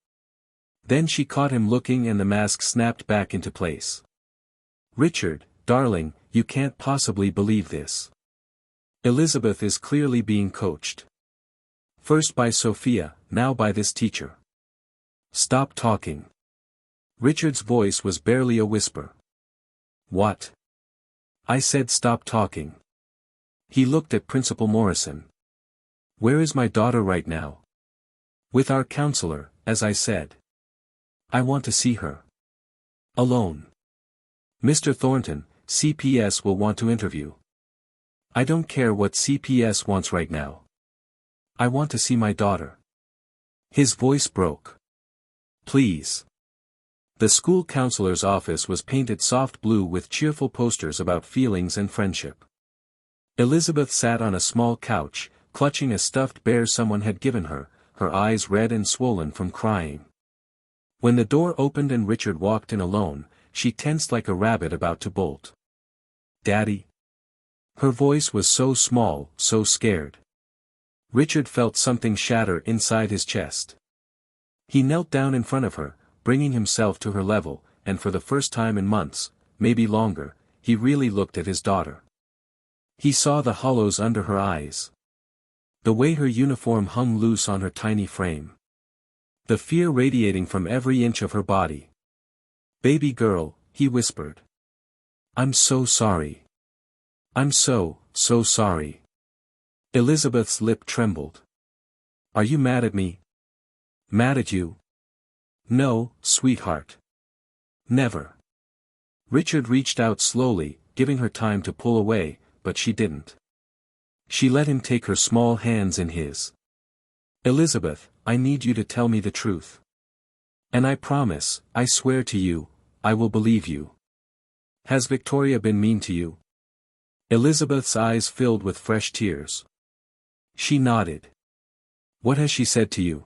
Then she caught him looking and the mask snapped back into place. Richard, darling, you can't possibly believe this. Elizabeth is clearly being coached. First by Sophia, now by this teacher. Stop talking. Richard's voice was barely a whisper. What? I said stop talking. He looked at Principal Morrison. Where is my daughter right now? With our counselor, as I said. I want to see her. Alone. Mr. Thornton, CPS will want to interview. I don't care what CPS wants right now. I want to see my daughter. His voice broke. Please. The school counselor's office was painted soft blue with cheerful posters about feelings and friendship. Elizabeth sat on a small couch, clutching a stuffed bear someone had given her, her eyes red and swollen from crying. When the door opened and Richard walked in alone, she tensed like a rabbit about to bolt. Daddy? Her voice was so small, so scared. Richard felt something shatter inside his chest. He knelt down in front of her, bringing himself to her level, and for the first time in months, maybe longer, he really looked at his daughter. He saw the hollows under her eyes. The way her uniform hung loose on her tiny frame. The fear radiating from every inch of her body. Baby girl, he whispered. I'm so sorry. I'm so sorry. Elizabeth's lip trembled. Are you mad at me? Mad at you? No, sweetheart. Never. Richard reached out slowly, giving her time to pull away, but she didn't. She let him take her small hands in his. Elizabeth, I need you to tell me the truth. And I promise, I swear to you, I will believe you. Has Victoria been mean to you? Elizabeth's eyes filled with fresh tears. She nodded. What has she said to you?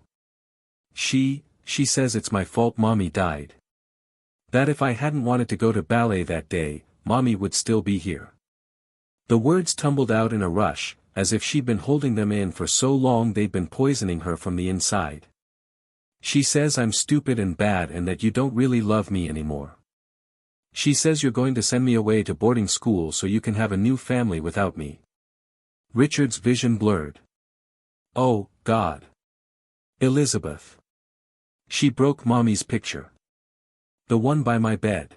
She says it's my fault Mommy died. That if I hadn't wanted to go to ballet that day, Mommy would still be here. The words tumbled out in a rush, as if she'd been holding them in for so long they'd been poisoning her from the inside. She says I'm stupid and bad and that you don't really love me anymore. She says you're going to send me away to boarding school so you can have a new family without me. Richard's vision blurred. Oh, God. Elizabeth. She broke Mommy's picture. The one by my bed.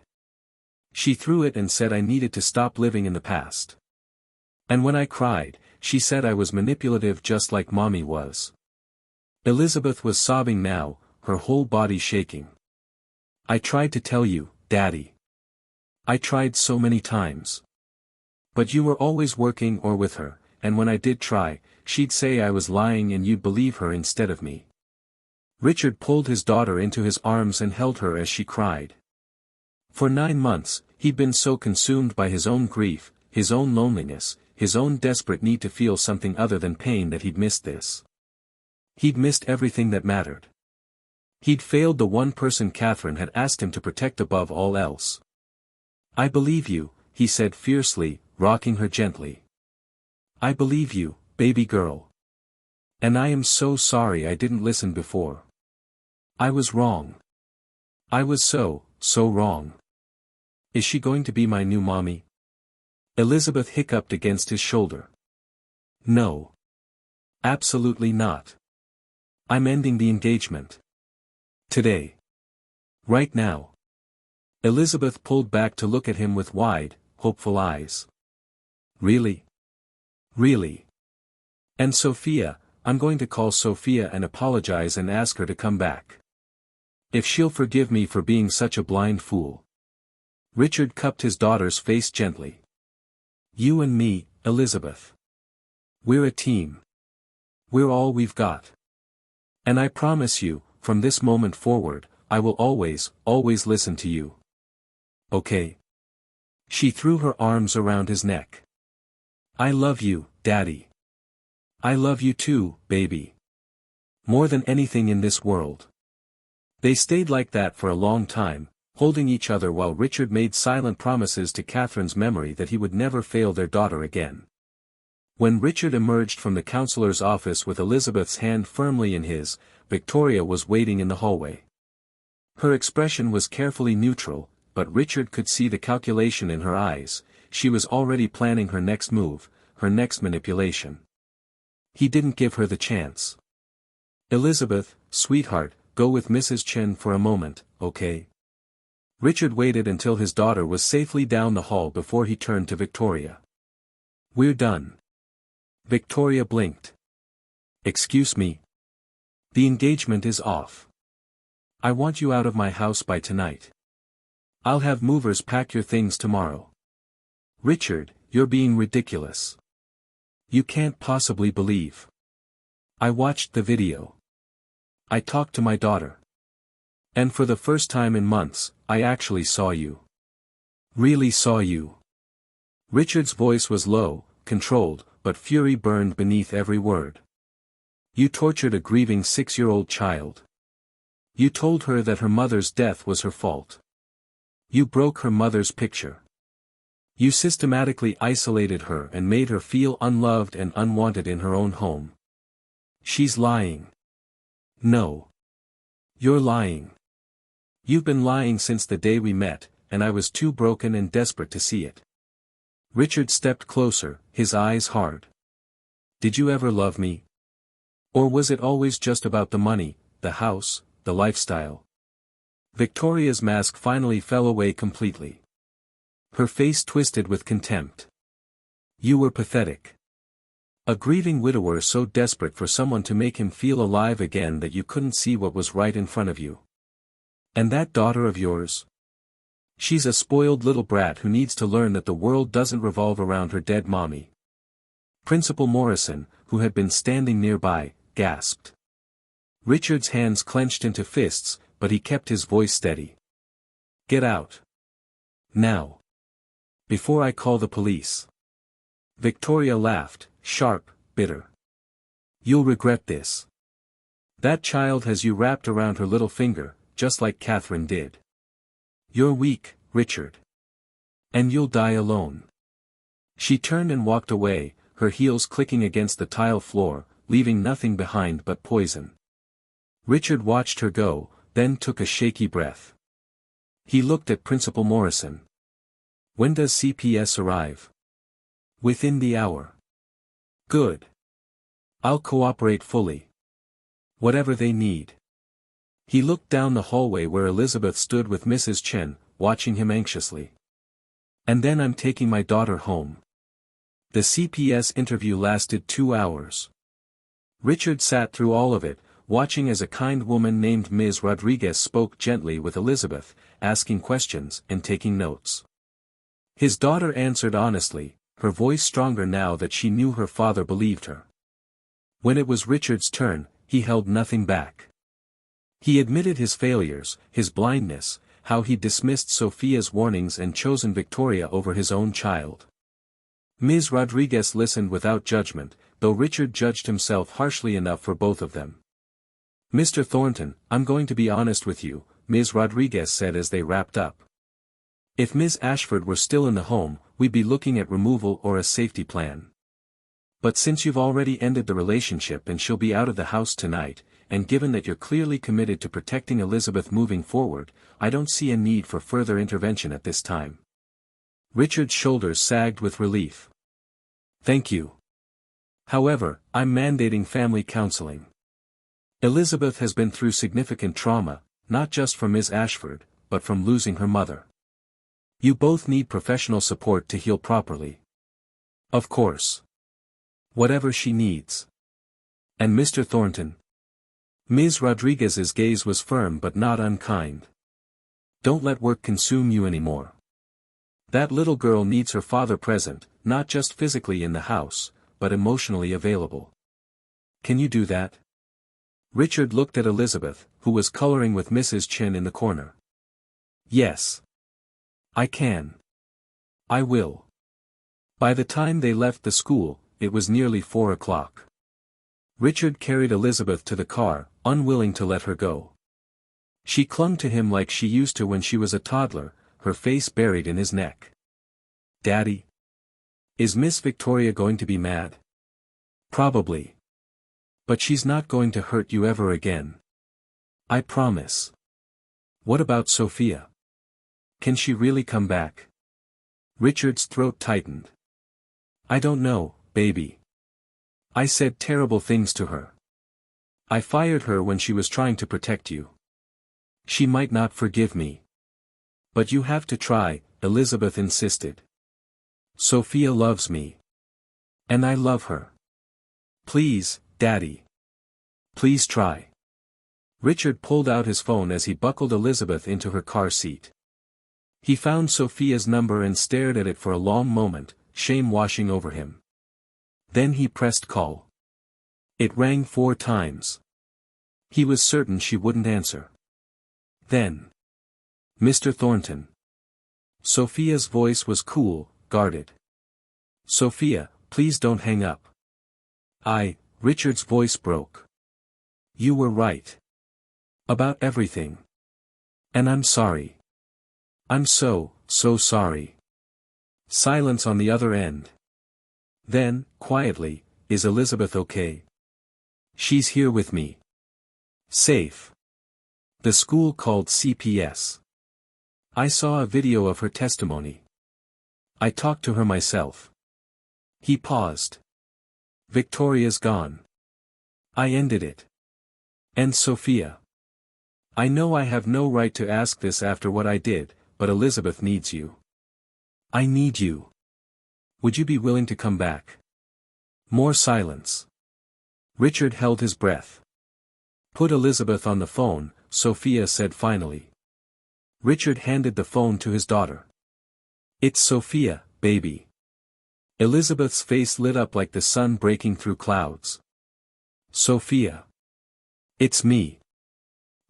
She threw it and said I needed to stop living in the past. And when I cried, she said I was manipulative just like Mommy was. Elizabeth was sobbing now, her whole body shaking. I tried to tell you, Daddy. I tried so many times. But you were always working or with her, and when I did try, she'd say I was lying and you'd believe her instead of me. Richard pulled his daughter into his arms and held her as she cried. For 9 months, he'd been so consumed by his own grief, his own loneliness, his own desperate need to feel something other than pain that he'd missed this. He'd missed everything that mattered. He'd failed the one person Catherine had asked him to protect above all else. I believe you, he said fiercely, rocking her gently. I believe you, baby girl. And I am so sorry I didn't listen before. I was wrong. I was so wrong. Is she going to be my new mommy? Elizabeth hiccuped against his shoulder. No. Absolutely not. I'm ending the engagement. Today. Right now. Elizabeth pulled back to look at him with wide, hopeful eyes. Really? Really? And Sophia, I'm going to call Sophia and apologize and ask her to come back. If she'll forgive me for being such a blind fool. Richard cupped his daughter's face gently. You and me, Elizabeth. We're a team. We're all we've got. And I promise you, from this moment forward, I will always listen to you. Okay? She threw her arms around his neck. I love you, Daddy. I love you too, baby. More than anything in this world. They stayed like that for a long time, holding each other while Richard made silent promises to Catherine's memory that he would never fail their daughter again. When Richard emerged from the counselor's office with Elizabeth's hand firmly in his, Victoria was waiting in the hallway. Her expression was carefully neutral, but Richard could see the calculation in her eyes. She was already planning her next move, her next manipulation. He didn't give her the chance. Elizabeth, sweetheart, go with Mrs. Chen for a moment, okay? Richard waited until his daughter was safely down the hall before he turned to Victoria. We're done. Victoria blinked. Excuse me. The engagement is off. I want you out of my house by tonight. I'll have movers pack your things tomorrow. Richard, you're being ridiculous. You can't possibly believe. I watched the video. I talked to my daughter. And for the first time in months, I actually saw you. Really saw you. Richard's voice was low, controlled, but fury burned beneath every word. You tortured a grieving 6-year-old child. You told her that her mother's death was her fault. You broke her mother's picture. You systematically isolated her and made her feel unloved and unwanted in her own home. She's lying. No. You're lying. You've been lying since the day we met, and I was too broken and desperate to see it. Richard stepped closer, his eyes hard. Did you ever love me? Or was it always just about the money, the house, the lifestyle? Victoria's mask finally fell away completely. Her face twisted with contempt. You were pathetic. A grieving widower so desperate for someone to make him feel alive again that you couldn't see what was right in front of you. And that daughter of yours? She's a spoiled little brat who needs to learn that the world doesn't revolve around her dead mommy. Principal Morrison, who had been standing nearby, gasped. Richard's hands clenched into fists, but he kept his voice steady. Get out. Now. Before I call the police. Victoria laughed, sharp, bitter. You'll regret this. That child has you wrapped around her little finger, just like Catherine did. You're weak, Richard. And you'll die alone. She turned and walked away, her heels clicking against the tile floor, leaving nothing behind but poison. Richard watched her go, then took a shaky breath. He looked at Principal Morrison. When does CPS arrive? Within the hour. Good. I'll cooperate fully. Whatever they need. He looked down the hallway where Elizabeth stood with Mrs. Chen, watching him anxiously. And then I'm taking my daughter home. The CPS interview lasted 2 hours. Richard sat through all of it, watching as a kind woman named Ms. Rodriguez spoke gently with Elizabeth, asking questions and taking notes. His daughter answered honestly, her voice stronger now that she knew her father believed her. When it was Richard's turn, he held nothing back. He admitted his failures, his blindness, how he dismissed Sophia's warnings and chosen Victoria over his own child. Ms. Rodriguez listened without judgment, though Richard judged himself harshly enough for both of them. Mr. Thornton, I'm going to be honest with you, Ms. Rodriguez said as they wrapped up. If Ms. Ashford were still in the home, we'd be looking at removal or a safety plan. But since you've already ended the relationship and she'll be out of the house tonight, and given that you're clearly committed to protecting Elizabeth moving forward, I don't see a need for further intervention at this time. Richard's shoulders sagged with relief. Thank you. However, I'm mandating family counseling. Elizabeth has been through significant trauma, not just from Ms. Ashford, but from losing her mother. You both need professional support to heal properly. Of course. Whatever she needs. And Mr. Thornton? Ms. Rodriguez's gaze was firm but not unkind. Don't let work consume you anymore. That little girl needs her father present, not just physically in the house, but emotionally available. Can you do that? Richard looked at Elizabeth, who was coloring with Mrs. Chen in the corner. Yes. I can. I will. By the time they left the school, it was nearly 4 o'clock. Richard carried Elizabeth to the car, unwilling to let her go. She clung to him like she used to when she was a toddler, her face buried in his neck. Daddy? Is Miss Victoria going to be mad? Probably. But she's not going to hurt you ever again. I promise. What about Sophia? Can she really come back? Richard's throat tightened. I don't know, baby. I said terrible things to her. I fired her when she was trying to protect you. She might not forgive me. But you have to try, Elizabeth insisted. Sophia loves me. And I love her. Please, Daddy. Please try. Richard pulled out his phone as he buckled Elizabeth into her car seat. He found Sophia's number and stared at it for a long moment, shame washing over him. Then he pressed call. It rang 4 times. He was certain she wouldn't answer. Then. Mr. Thornton. Sophia's voice was cool, guarded. Sophia, please don't hang up. Richard's voice broke. You were right. About everything. And I'm sorry. I'm so sorry. Silence on the other end. Then, quietly, is Elizabeth okay? She's here with me. Safe. The school called CPS. I saw a video of her testimony. I talked to her myself. He paused. Victoria's gone. I ended it. And Sophia. I know I have no right to ask this after what I did, but Elizabeth needs you. I need you. Would you be willing to come back? More silence. Richard held his breath. Put Elizabeth on the phone, Sophia said finally. Richard handed the phone to his daughter. It's Sophia, baby. Elizabeth's face lit up like the sun breaking through clouds. Sophia. It's me.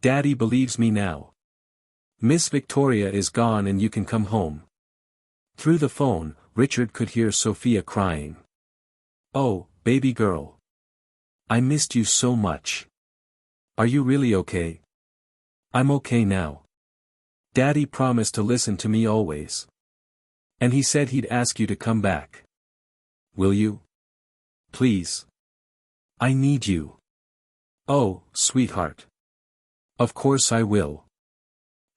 Daddy believes me now. Miss Victoria is gone and you can come home. Through the phone, Richard could hear Sophia crying. Oh, baby girl. I missed you so much. Are you really okay? I'm okay now. Daddy promised to listen to me always. And he said he'd ask you to come back. Will you? Please. I need you. Oh, sweetheart. Of course I will.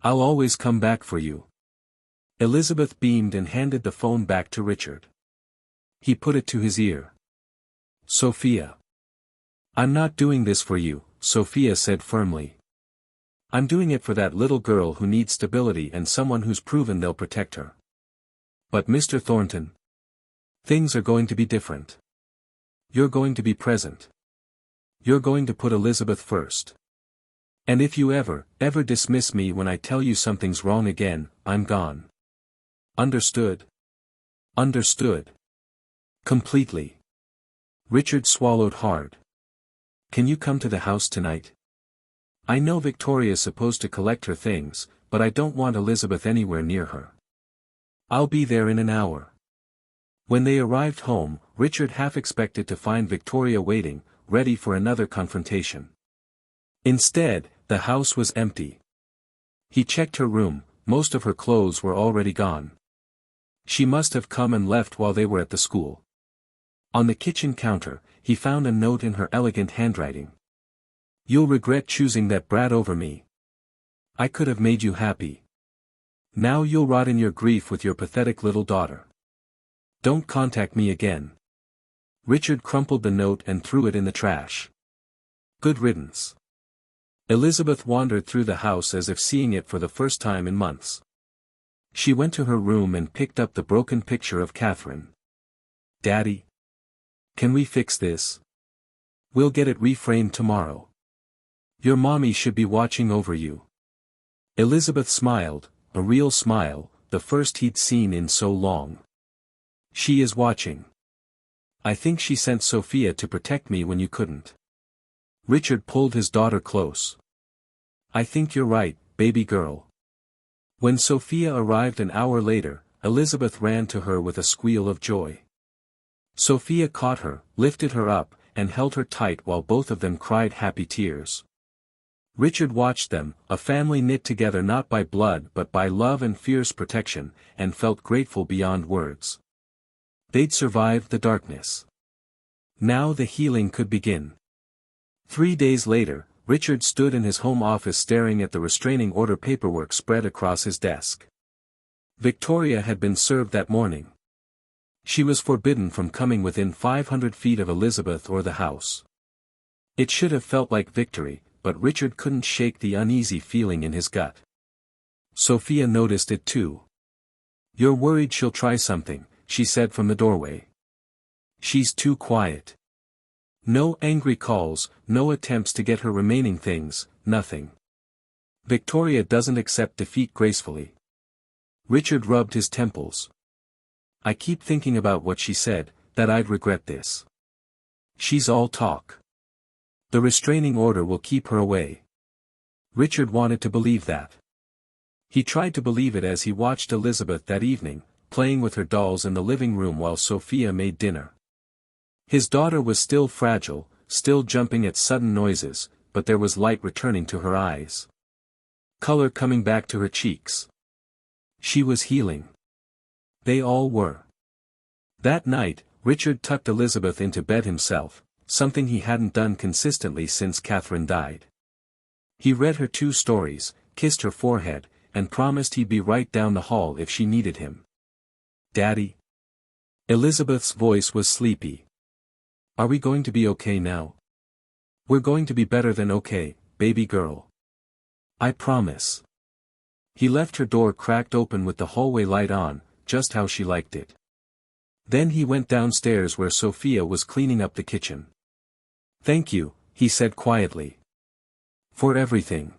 I'll always come back for you. Elizabeth beamed and handed the phone back to Richard. He put it to his ear. Sophia. I'm not doing this for you, Sophia said firmly. I'm doing it for that little girl who needs stability and someone who's proven they'll protect her. But Mr. Thornton. Things are going to be different. You're going to be present. You're going to put Elizabeth first. And if you ever dismiss me when I tell you something's wrong again, I'm gone. Understood? Understood. Completely. Richard swallowed hard. Can you come to the house tonight? I know Victoria's supposed to collect her things, but I don't want Elizabeth anywhere near her. I'll be there in an hour. When they arrived home, Richard half expected to find Victoria waiting, ready for another confrontation. Instead, the house was empty. He checked her room, most of her clothes were already gone. She must have come and left while they were at the school. On the kitchen counter, he found a note in her elegant handwriting. You'll regret choosing that brat over me. I could have made you happy. Now you'll rot in your grief with your pathetic little daughter. Don't contact me again. Richard crumpled the note and threw it in the trash. Good riddance. Elizabeth wandered through the house as if seeing it for the first time in months. She went to her room and picked up the broken picture of Catherine. Daddy? Can we fix this? We'll get it reframed tomorrow. Your mommy should be watching over you. Elizabeth smiled, a real smile, the first he'd seen in so long. She is watching. I think she sent Sophia to protect me when you couldn't. Richard pulled his daughter close. I think you're right, baby girl. When Sophia arrived an hour later, Elizabeth ran to her with a squeal of joy. Sophia caught her, lifted her up, and held her tight while both of them cried happy tears. Richard watched them, a family knit together not by blood but by love and fierce protection, and felt grateful beyond words. They'd survived the darkness. Now the healing could begin. 3 days later, Richard stood in his home office staring at the restraining order paperwork spread across his desk. Victoria had been served that morning. She was forbidden from coming within 500 feet of Elizabeth or the house. It should have felt like victory, but Richard couldn't shake the uneasy feeling in his gut. Sophia noticed it too. You're worried she'll try something, she said from the doorway. She's too quiet. No angry calls, no attempts to get her remaining things, nothing. Victoria doesn't accept defeat gracefully. Richard rubbed his temples. I keep thinking about what she said, that I'd regret this. She's all talk. The restraining order will keep her away. Richard wanted to believe that. He tried to believe it as he watched Elizabeth that evening, playing with her dolls in the living room while Sophia made dinner. His daughter was still fragile, still jumping at sudden noises, but there was light returning to her eyes. Color coming back to her cheeks. She was healing. They all were. That night, Richard tucked Elizabeth into bed himself, something he hadn't done consistently since Catherine died. He read her 2 stories, kissed her forehead, and promised he'd be right down the hall if she needed him. Daddy? Elizabeth's voice was sleepy. Are we going to be okay now? We're going to be better than okay, baby girl. I promise. He left her door cracked open with the hallway light on, just how she liked it. Then he went downstairs where Sophia was cleaning up the kitchen. Thank you, he said quietly. For everything.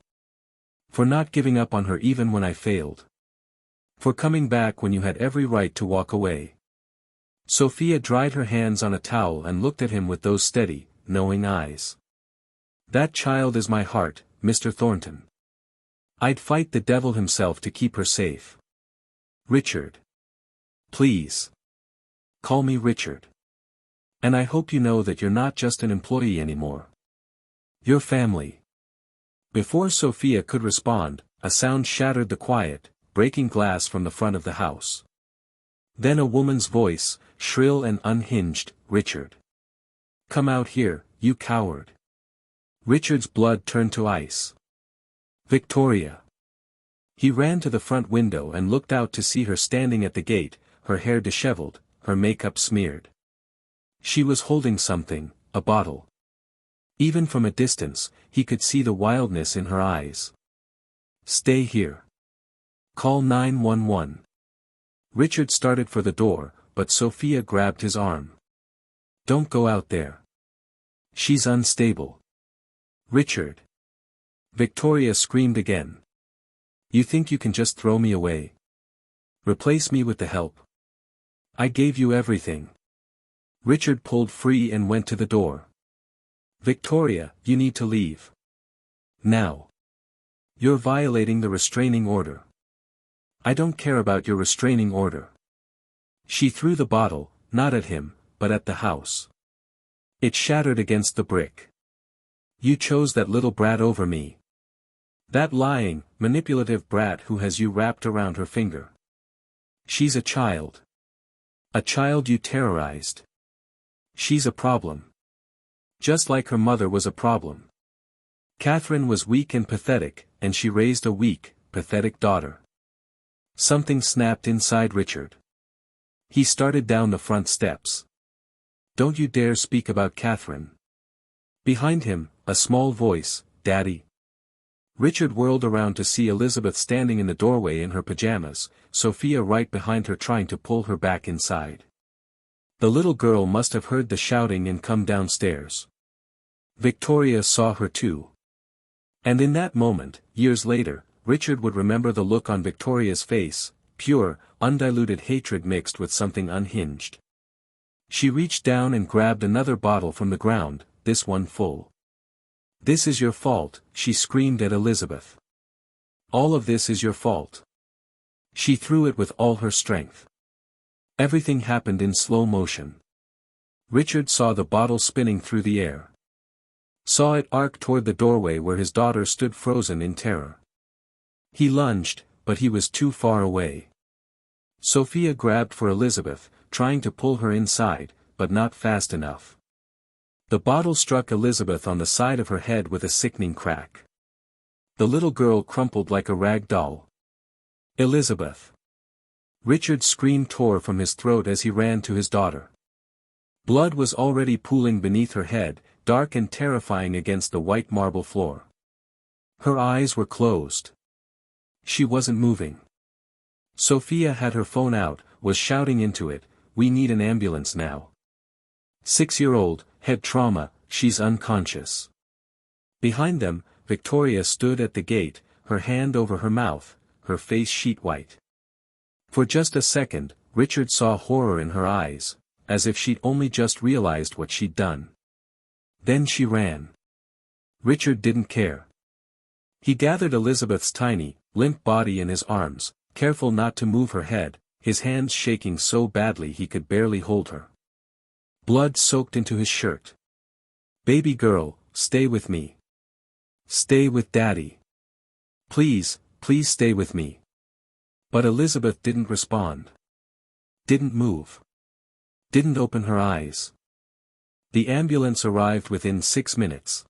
For not giving up on her even when I failed. For coming back when you had every right to walk away. Sophia dried her hands on a towel and looked at him with those steady, knowing eyes. That child is my heart, Mr. Thornton. I'd fight the devil himself to keep her safe. Richard. Please. Call me Richard. And I hope you know that you're not just an employee anymore. You're family. Before Sophia could respond, a sound shattered the quiet, breaking glass from the front of the house. Then a woman's voice, shrill and unhinged, Richard. Come out here, you coward. Richard's blood turned to ice. Victoria. He ran to the front window and looked out to see her standing at the gate, her hair disheveled, her makeup smeared. She was holding something, a bottle. Even from a distance, he could see the wildness in her eyes. Stay here. Call 911. Richard started for the door, but Sophia grabbed his arm. Don't go out there. She's unstable. Richard. Victoria screamed again. You think you can just throw me away? Replace me with the help? I gave you everything. Richard pulled free and went to the door. Victoria, you need to leave. Now. You're violating the restraining order. I don't care about your restraining order. She threw the bottle, not at him, but at the house. It shattered against the brick. You chose that little brat over me. That lying, manipulative brat who has you wrapped around her finger. She's a child. A child you terrorized. She's a problem. Just like her mother was a problem. Catherine was weak and pathetic, and she raised a weak, pathetic daughter. Something snapped inside Richard. He started down the front steps. Don't you dare speak about Catherine. Behind him, a small voice, Daddy. Richard whirled around to see Elizabeth standing in the doorway in her pajamas, Sophia right behind her trying to pull her back inside. The little girl must have heard the shouting and come downstairs. Victoria saw her too. And in that moment, years later, Richard would remember the look on Victoria's face, pure, undiluted hatred mixed with something unhinged. She reached down and grabbed another bottle from the ground, this one full. This is your fault, she screamed at Elizabeth. All of this is your fault. She threw it with all her strength. Everything happened in slow motion. Richard saw the bottle spinning through the air. Saw it arc toward the doorway where his daughter stood frozen in terror. He lunged, but he was too far away. Sophia grabbed for Elizabeth, trying to pull her inside, but not fast enough. The bottle struck Elizabeth on the side of her head with a sickening crack. The little girl crumpled like a rag doll. Elizabeth. Richard's scream tore from his throat as he ran to his daughter. Blood was already pooling beneath her head, dark and terrifying against the white marble floor. Her eyes were closed. She wasn't moving. Sophia had her phone out, was shouting into it, "We need an ambulance now. 6-year-old, head trauma, she's unconscious." Behind them, Victoria stood at the gate, her hand over her mouth, her face sheet white. For just a second, Richard saw horror in her eyes, as if she'd only just realized what she'd done. Then she ran. Richard didn't care. He gathered Elizabeth's tiny, limp body in his arms, careful not to move her head, his hands shaking so badly he could barely hold her. Blood soaked into his shirt. "Baby girl, stay with me. Stay with Daddy. Please, please stay with me." But Elizabeth didn't respond. Didn't move. Didn't open her eyes. The ambulance arrived within 6 minutes.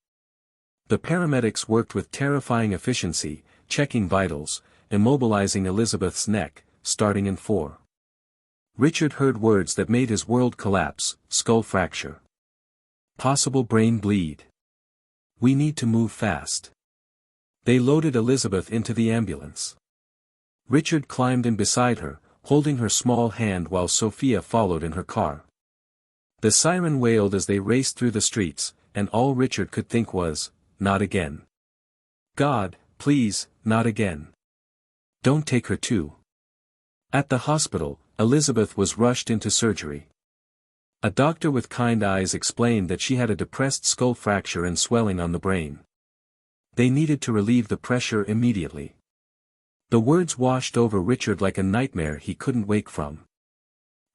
The paramedics worked with terrifying efficiency, checking vitals, immobilizing Elizabeth's neck, starting in 4. Richard heard words that made his world collapse: skull fracture. Possible brain bleed. We need to move fast. They loaded Elizabeth into the ambulance. Richard climbed in beside her, holding her small hand while Sophia followed in her car. The siren wailed as they raced through the streets, and all Richard could think was, "Not again. God, please, not again. Don't take her too." At the hospital, Elizabeth was rushed into surgery. A doctor with kind eyes explained that she had a depressed skull fracture and swelling on the brain. They needed to relieve the pressure immediately. The words washed over Richard like a nightmare he couldn't wake from.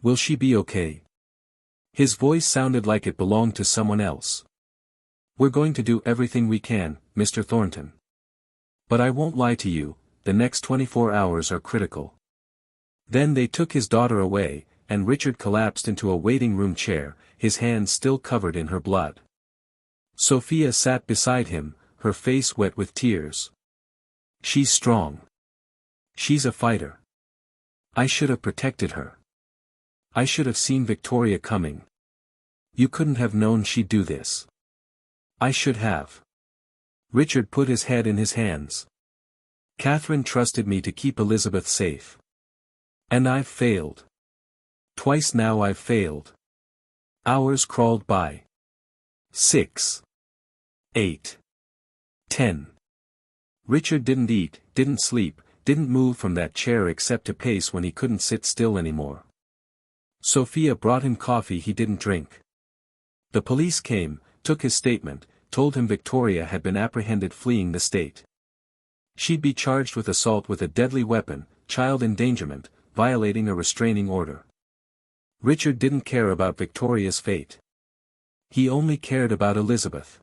"Will she be okay?" His voice sounded like it belonged to someone else. "We're going to do everything we can, Mr. Thornton. But I won't lie to you, the next 24 hours are critical." Then they took his daughter away, and Richard collapsed into a waiting room chair, his hands still covered in her blood. Sophia sat beside him, her face wet with tears. She's strong. She's a fighter. I should have protected her. I should have seen Victoria coming. You couldn't have known she'd do this. I should have. Richard put his head in his hands. Catherine trusted me to keep Elizabeth safe. And I've failed. Twice now I've failed. Hours crawled by. 6. 8. 10. Richard didn't eat, didn't sleep, didn't move from that chair except to pace when he couldn't sit still anymore. Sophia brought him coffee he didn't drink. The police came, took his statement, told him Victoria had been apprehended fleeing the state. She'd be charged with assault with a deadly weapon, child endangerment, violating a restraining order. Richard didn't care about Victoria's fate. He only cared about Elizabeth.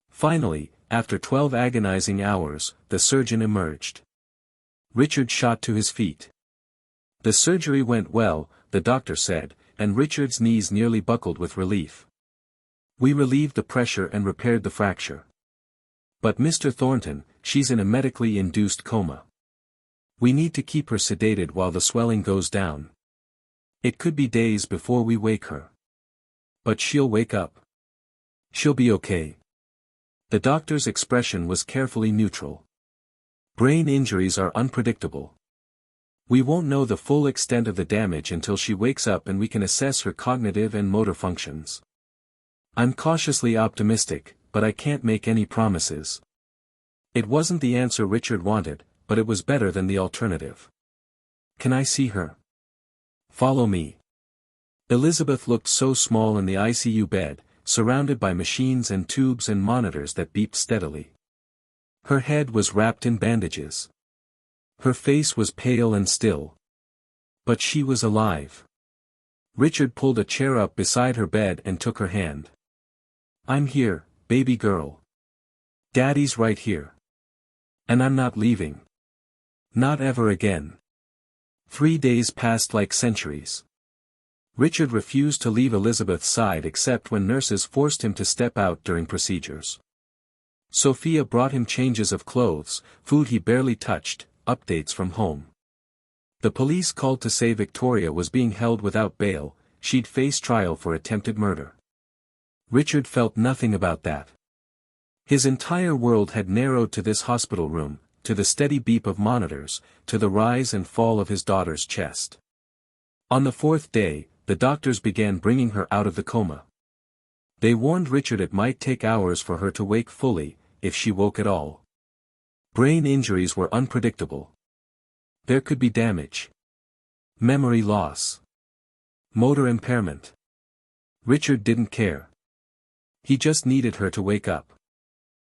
Finally, after 12 agonizing hours, the surgeon emerged. Richard shot to his feet. The surgery went well, the doctor said, and Richard's knees nearly buckled with relief. We relieved the pressure and repaired the fracture. But Mr. Thornton, she's in a medically induced coma. We need to keep her sedated while the swelling goes down. It could be days before we wake her. But she'll wake up. She'll be okay. The doctor's expression was carefully neutral. Brain injuries are unpredictable. We won't know the full extent of the damage until she wakes up and we can assess her cognitive and motor functions. I'm cautiously optimistic, but I can't make any promises. It wasn't the answer Richard wanted, but it was better than the alternative. Can I see her? Follow me. Elizabeth looked so small in the ICU bed, surrounded by machines and tubes and monitors that beeped steadily. Her head was wrapped in bandages. Her face was pale and still. But she was alive. Richard pulled a chair up beside her bed and took her hand. I'm here, baby girl. Daddy's right here. And I'm not leaving. Not ever again. 3 days passed like centuries. Richard refused to leave Elizabeth's side except when nurses forced him to step out during procedures. Sophia brought him changes of clothes, food he barely touched, updates from home. The police called to say Victoria was being held without bail, she'd face trial for attempted murder. Richard felt nothing about that. His entire world had narrowed to this hospital room, to the steady beep of monitors, to the rise and fall of his daughter's chest. On the 4th day, the doctors began bringing her out of the coma. They warned Richard it might take hours for her to wake fully, if she woke at all. Brain injuries were unpredictable. There could be damage. Memory loss. Motor impairment. Richard didn't care. He just needed her to wake up.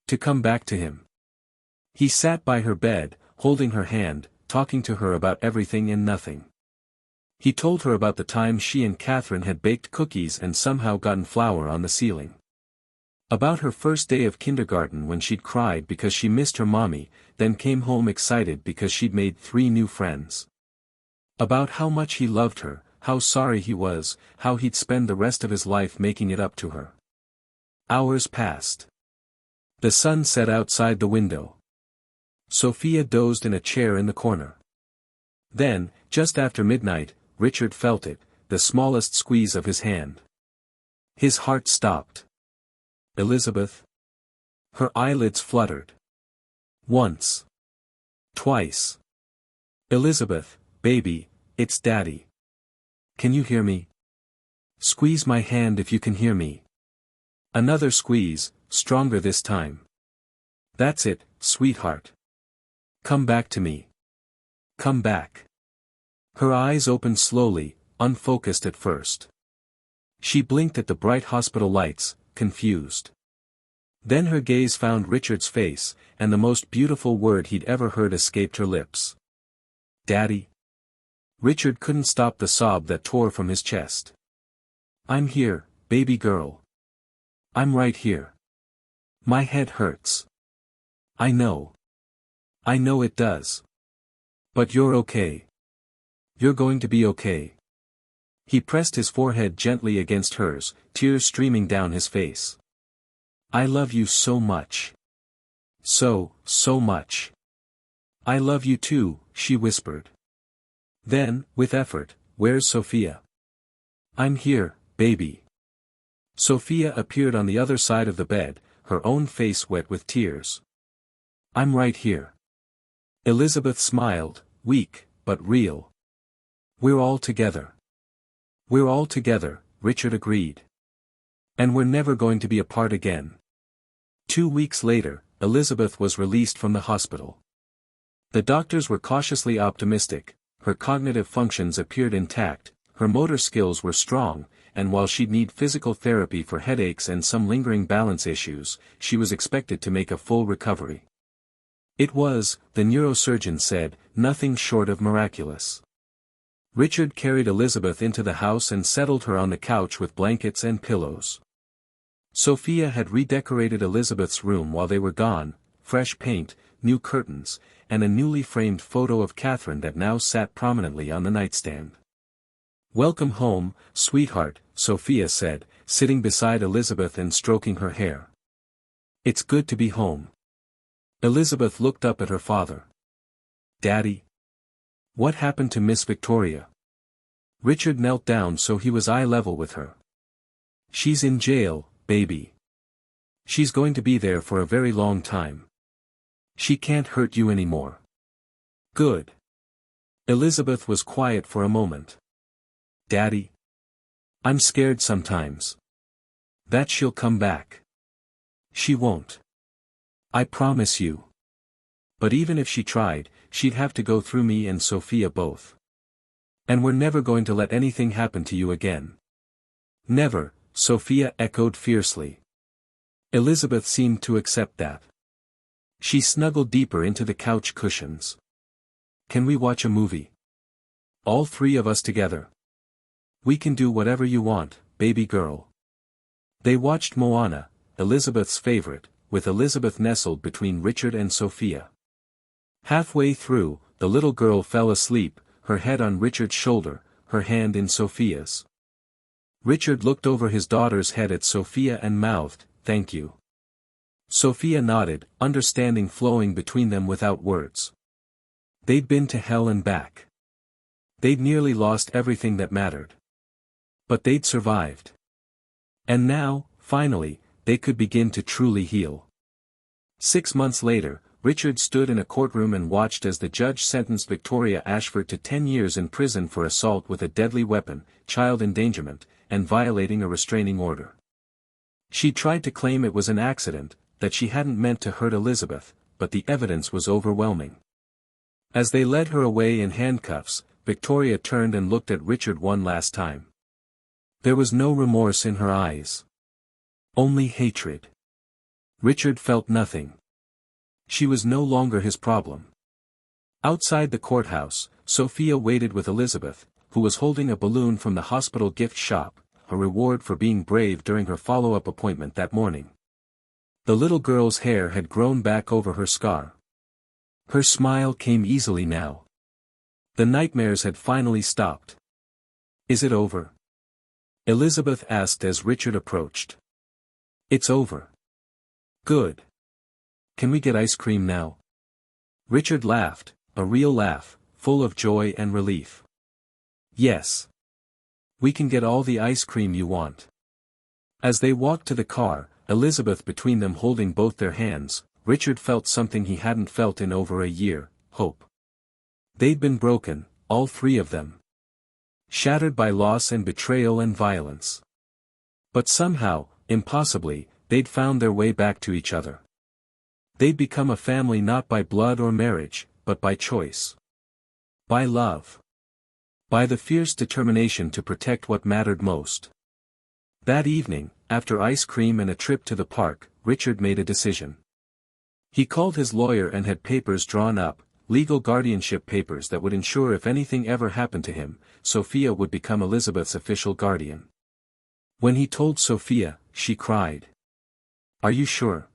To come back to him. He sat by her bed, holding her hand, talking to her about everything and nothing. He told her about the time she and Catherine had baked cookies and somehow gotten flour on the ceiling. About her first day of kindergarten when she'd cried because she missed her mommy, then came home excited because she'd made 3 new friends. About how much he loved her, how sorry he was, how he'd spend the rest of his life making it up to her. Hours passed. The sun set outside the window. Sophia dozed in a chair in the corner. Then, just after midnight, Richard felt it, the smallest squeeze of his hand. His heart stopped. Elizabeth? Her eyelids fluttered. Once. Twice. Elizabeth, baby, it's Daddy. Can you hear me? Squeeze my hand if you can hear me. Another squeeze, stronger this time. That's it, sweetheart. Come back to me. Come back. Her eyes opened slowly, unfocused at first. She blinked at the bright hospital lights, confused. Then her gaze found Richard's face, and the most beautiful word he'd ever heard escaped her lips. Daddy. Richard couldn't stop the sob that tore from his chest. I'm here, baby girl. I'm right here. My head hurts. I know. I know it does. But you're okay. You're going to be okay. He pressed his forehead gently against hers, tears streaming down his face. I love you so much. So much. I love you too, she whispered. Then, with effort, where's Sophia? I'm here, baby. Sophia appeared on the other side of the bed, her own face wet with tears. I'm right here. Elizabeth smiled, weak, but real. We're all together. We're all together, Richard agreed. And we're never going to be apart again. 2 weeks later, Elizabeth was released from the hospital. The doctors were cautiously optimistic, her cognitive functions appeared intact, her motor skills were strong, and while she'd need physical therapy for headaches and some lingering balance issues, she was expected to make a full recovery. It was, the neurosurgeon said, nothing short of miraculous. Richard carried Elizabeth into the house and settled her on the couch with blankets and pillows. Sophia had redecorated Elizabeth's room while they were gone, fresh paint, new curtains, and a newly framed photo of Catherine that now sat prominently on the nightstand. Welcome home, sweetheart, Sophia said, sitting beside Elizabeth and stroking her hair. It's good to be home. Elizabeth looked up at her father. Daddy? What happened to Miss Victoria? Richard knelt down so he was eye level with her. She's in jail, baby. She's going to be there for a very long time. She can't hurt you anymore. Good. Elizabeth was quiet for a moment. Daddy? I'm scared sometimes. That she'll come back. She won't. I promise you. But even if she tried, she'd have to go through me and Sophia both. And we're never going to let anything happen to you again. Never, Sophia echoed fiercely. Elizabeth seemed to accept that. She snuggled deeper into the couch cushions. Can we watch a movie? All three of us together. We can do whatever you want, baby girl. They watched Moana, Elizabeth's favorite, with Elizabeth nestled between Richard and Sophia. Halfway through, the little girl fell asleep, her head on Richard's shoulder, her hand in Sophia's. Richard looked over his daughter's head at Sophia and mouthed, "Thank you." Sophia nodded, understanding flowing between them without words. They'd been to hell and back. They'd nearly lost everything that mattered. But they'd survived. And now, finally, they could begin to truly heal. 6 months later, Richard stood in a courtroom and watched as the judge sentenced Victoria Ashford to 10 years in prison for assault with a deadly weapon, child endangerment, and violating a restraining order. She tried to claim it was an accident, that she hadn't meant to hurt Elizabeth, but the evidence was overwhelming. As they led her away in handcuffs, Victoria turned and looked at Richard one last time. There was no remorse in her eyes. Only hatred. Richard felt nothing. She was no longer his problem. Outside the courthouse, Sophia waited with Elizabeth, who was holding a balloon from the hospital gift shop, a reward for being brave during her follow-up appointment that morning. The little girl's hair had grown back over her scar. Her smile came easily now. The nightmares had finally stopped. Is it over? Elizabeth asked as Richard approached. It's over. Good. Can we get ice cream now? Richard laughed, a real laugh, full of joy and relief. Yes. We can get all the ice cream you want. As they walked to the car, Elizabeth between them holding both their hands, Richard felt something he hadn't felt in over a year, hope. They'd been broken, all three of them. Shattered by loss and betrayal and violence. But somehow, impossibly, they'd found their way back to each other. They'd become a family not by blood or marriage, but by choice. By love. By the fierce determination to protect what mattered most. That evening, after ice cream and a trip to the park, Richard made a decision. He called his lawyer and had papers drawn up, legal guardianship papers that would ensure if anything ever happened to him, Sophia would become Elizabeth's official guardian. When he told Sophia, she cried. Are you sure?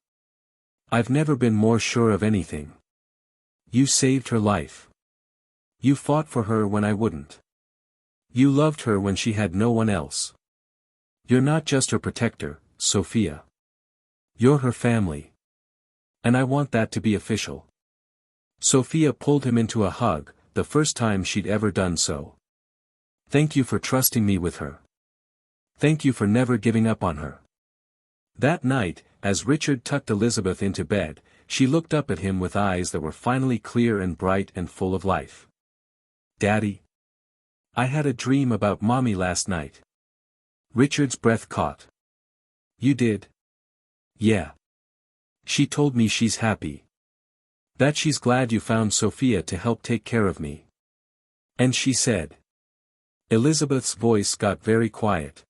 I've never been more sure of anything. You saved her life. You fought for her when I wouldn't. You loved her when she had no one else. You're not just her protector, Sophia. You're her family. And I want that to be official. Sophia pulled him into a hug, the first time she'd ever done so. Thank you for trusting me with her. Thank you for never giving up on her. That night, as Richard tucked Elizabeth into bed, she looked up at him with eyes that were finally clear and bright and full of life. Daddy? I had a dream about Mommy last night. Richard's breath caught. You did? Yeah. She told me she's happy. That she's glad you found Sophia to help take care of me. And she said. Elizabeth's voice got very quiet.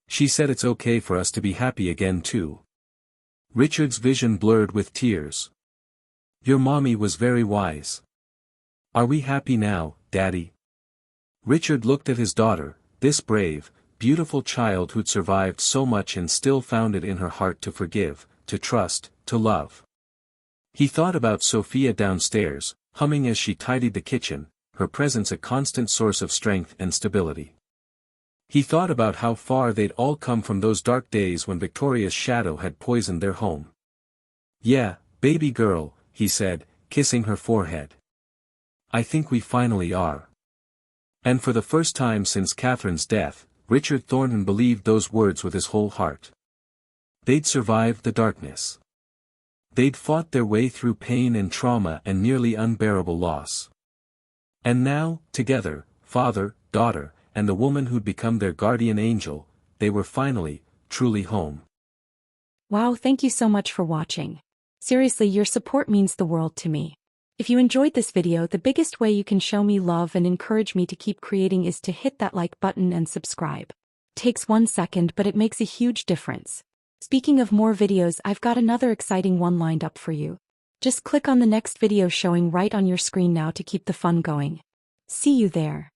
She said it's okay for us to be happy again too. Richard's vision blurred with tears. Your mommy was very wise. Are we happy now, Daddy? Richard looked at his daughter, this brave, beautiful child who'd survived so much and still found it in her heart to forgive, to trust, to love. He thought about Sophia downstairs, humming as she tidied the kitchen, her presence a constant source of strength and stability. He thought about how far they'd all come from those dark days when Victoria's shadow had poisoned their home. Yeah, baby girl, he said, kissing her forehead. I think we finally are. And for the first time since Catherine's death, Richard Thornton believed those words with his whole heart. They'd survived the darkness. They'd fought their way through pain and trauma and nearly unbearable loss. And now, together, father, daughter, and the woman who'd become their guardian angel, they were finally, truly home. Wow, thank you so much for watching. Seriously, your support means the world to me. If you enjoyed this video, the biggest way you can show me love and encourage me to keep creating is to hit that like button and subscribe. Takes 1 second, but it makes a huge difference. Speaking of more videos, I've got another exciting one lined up for you. Just click on the next video showing right on your screen now to keep the fun going. See you there.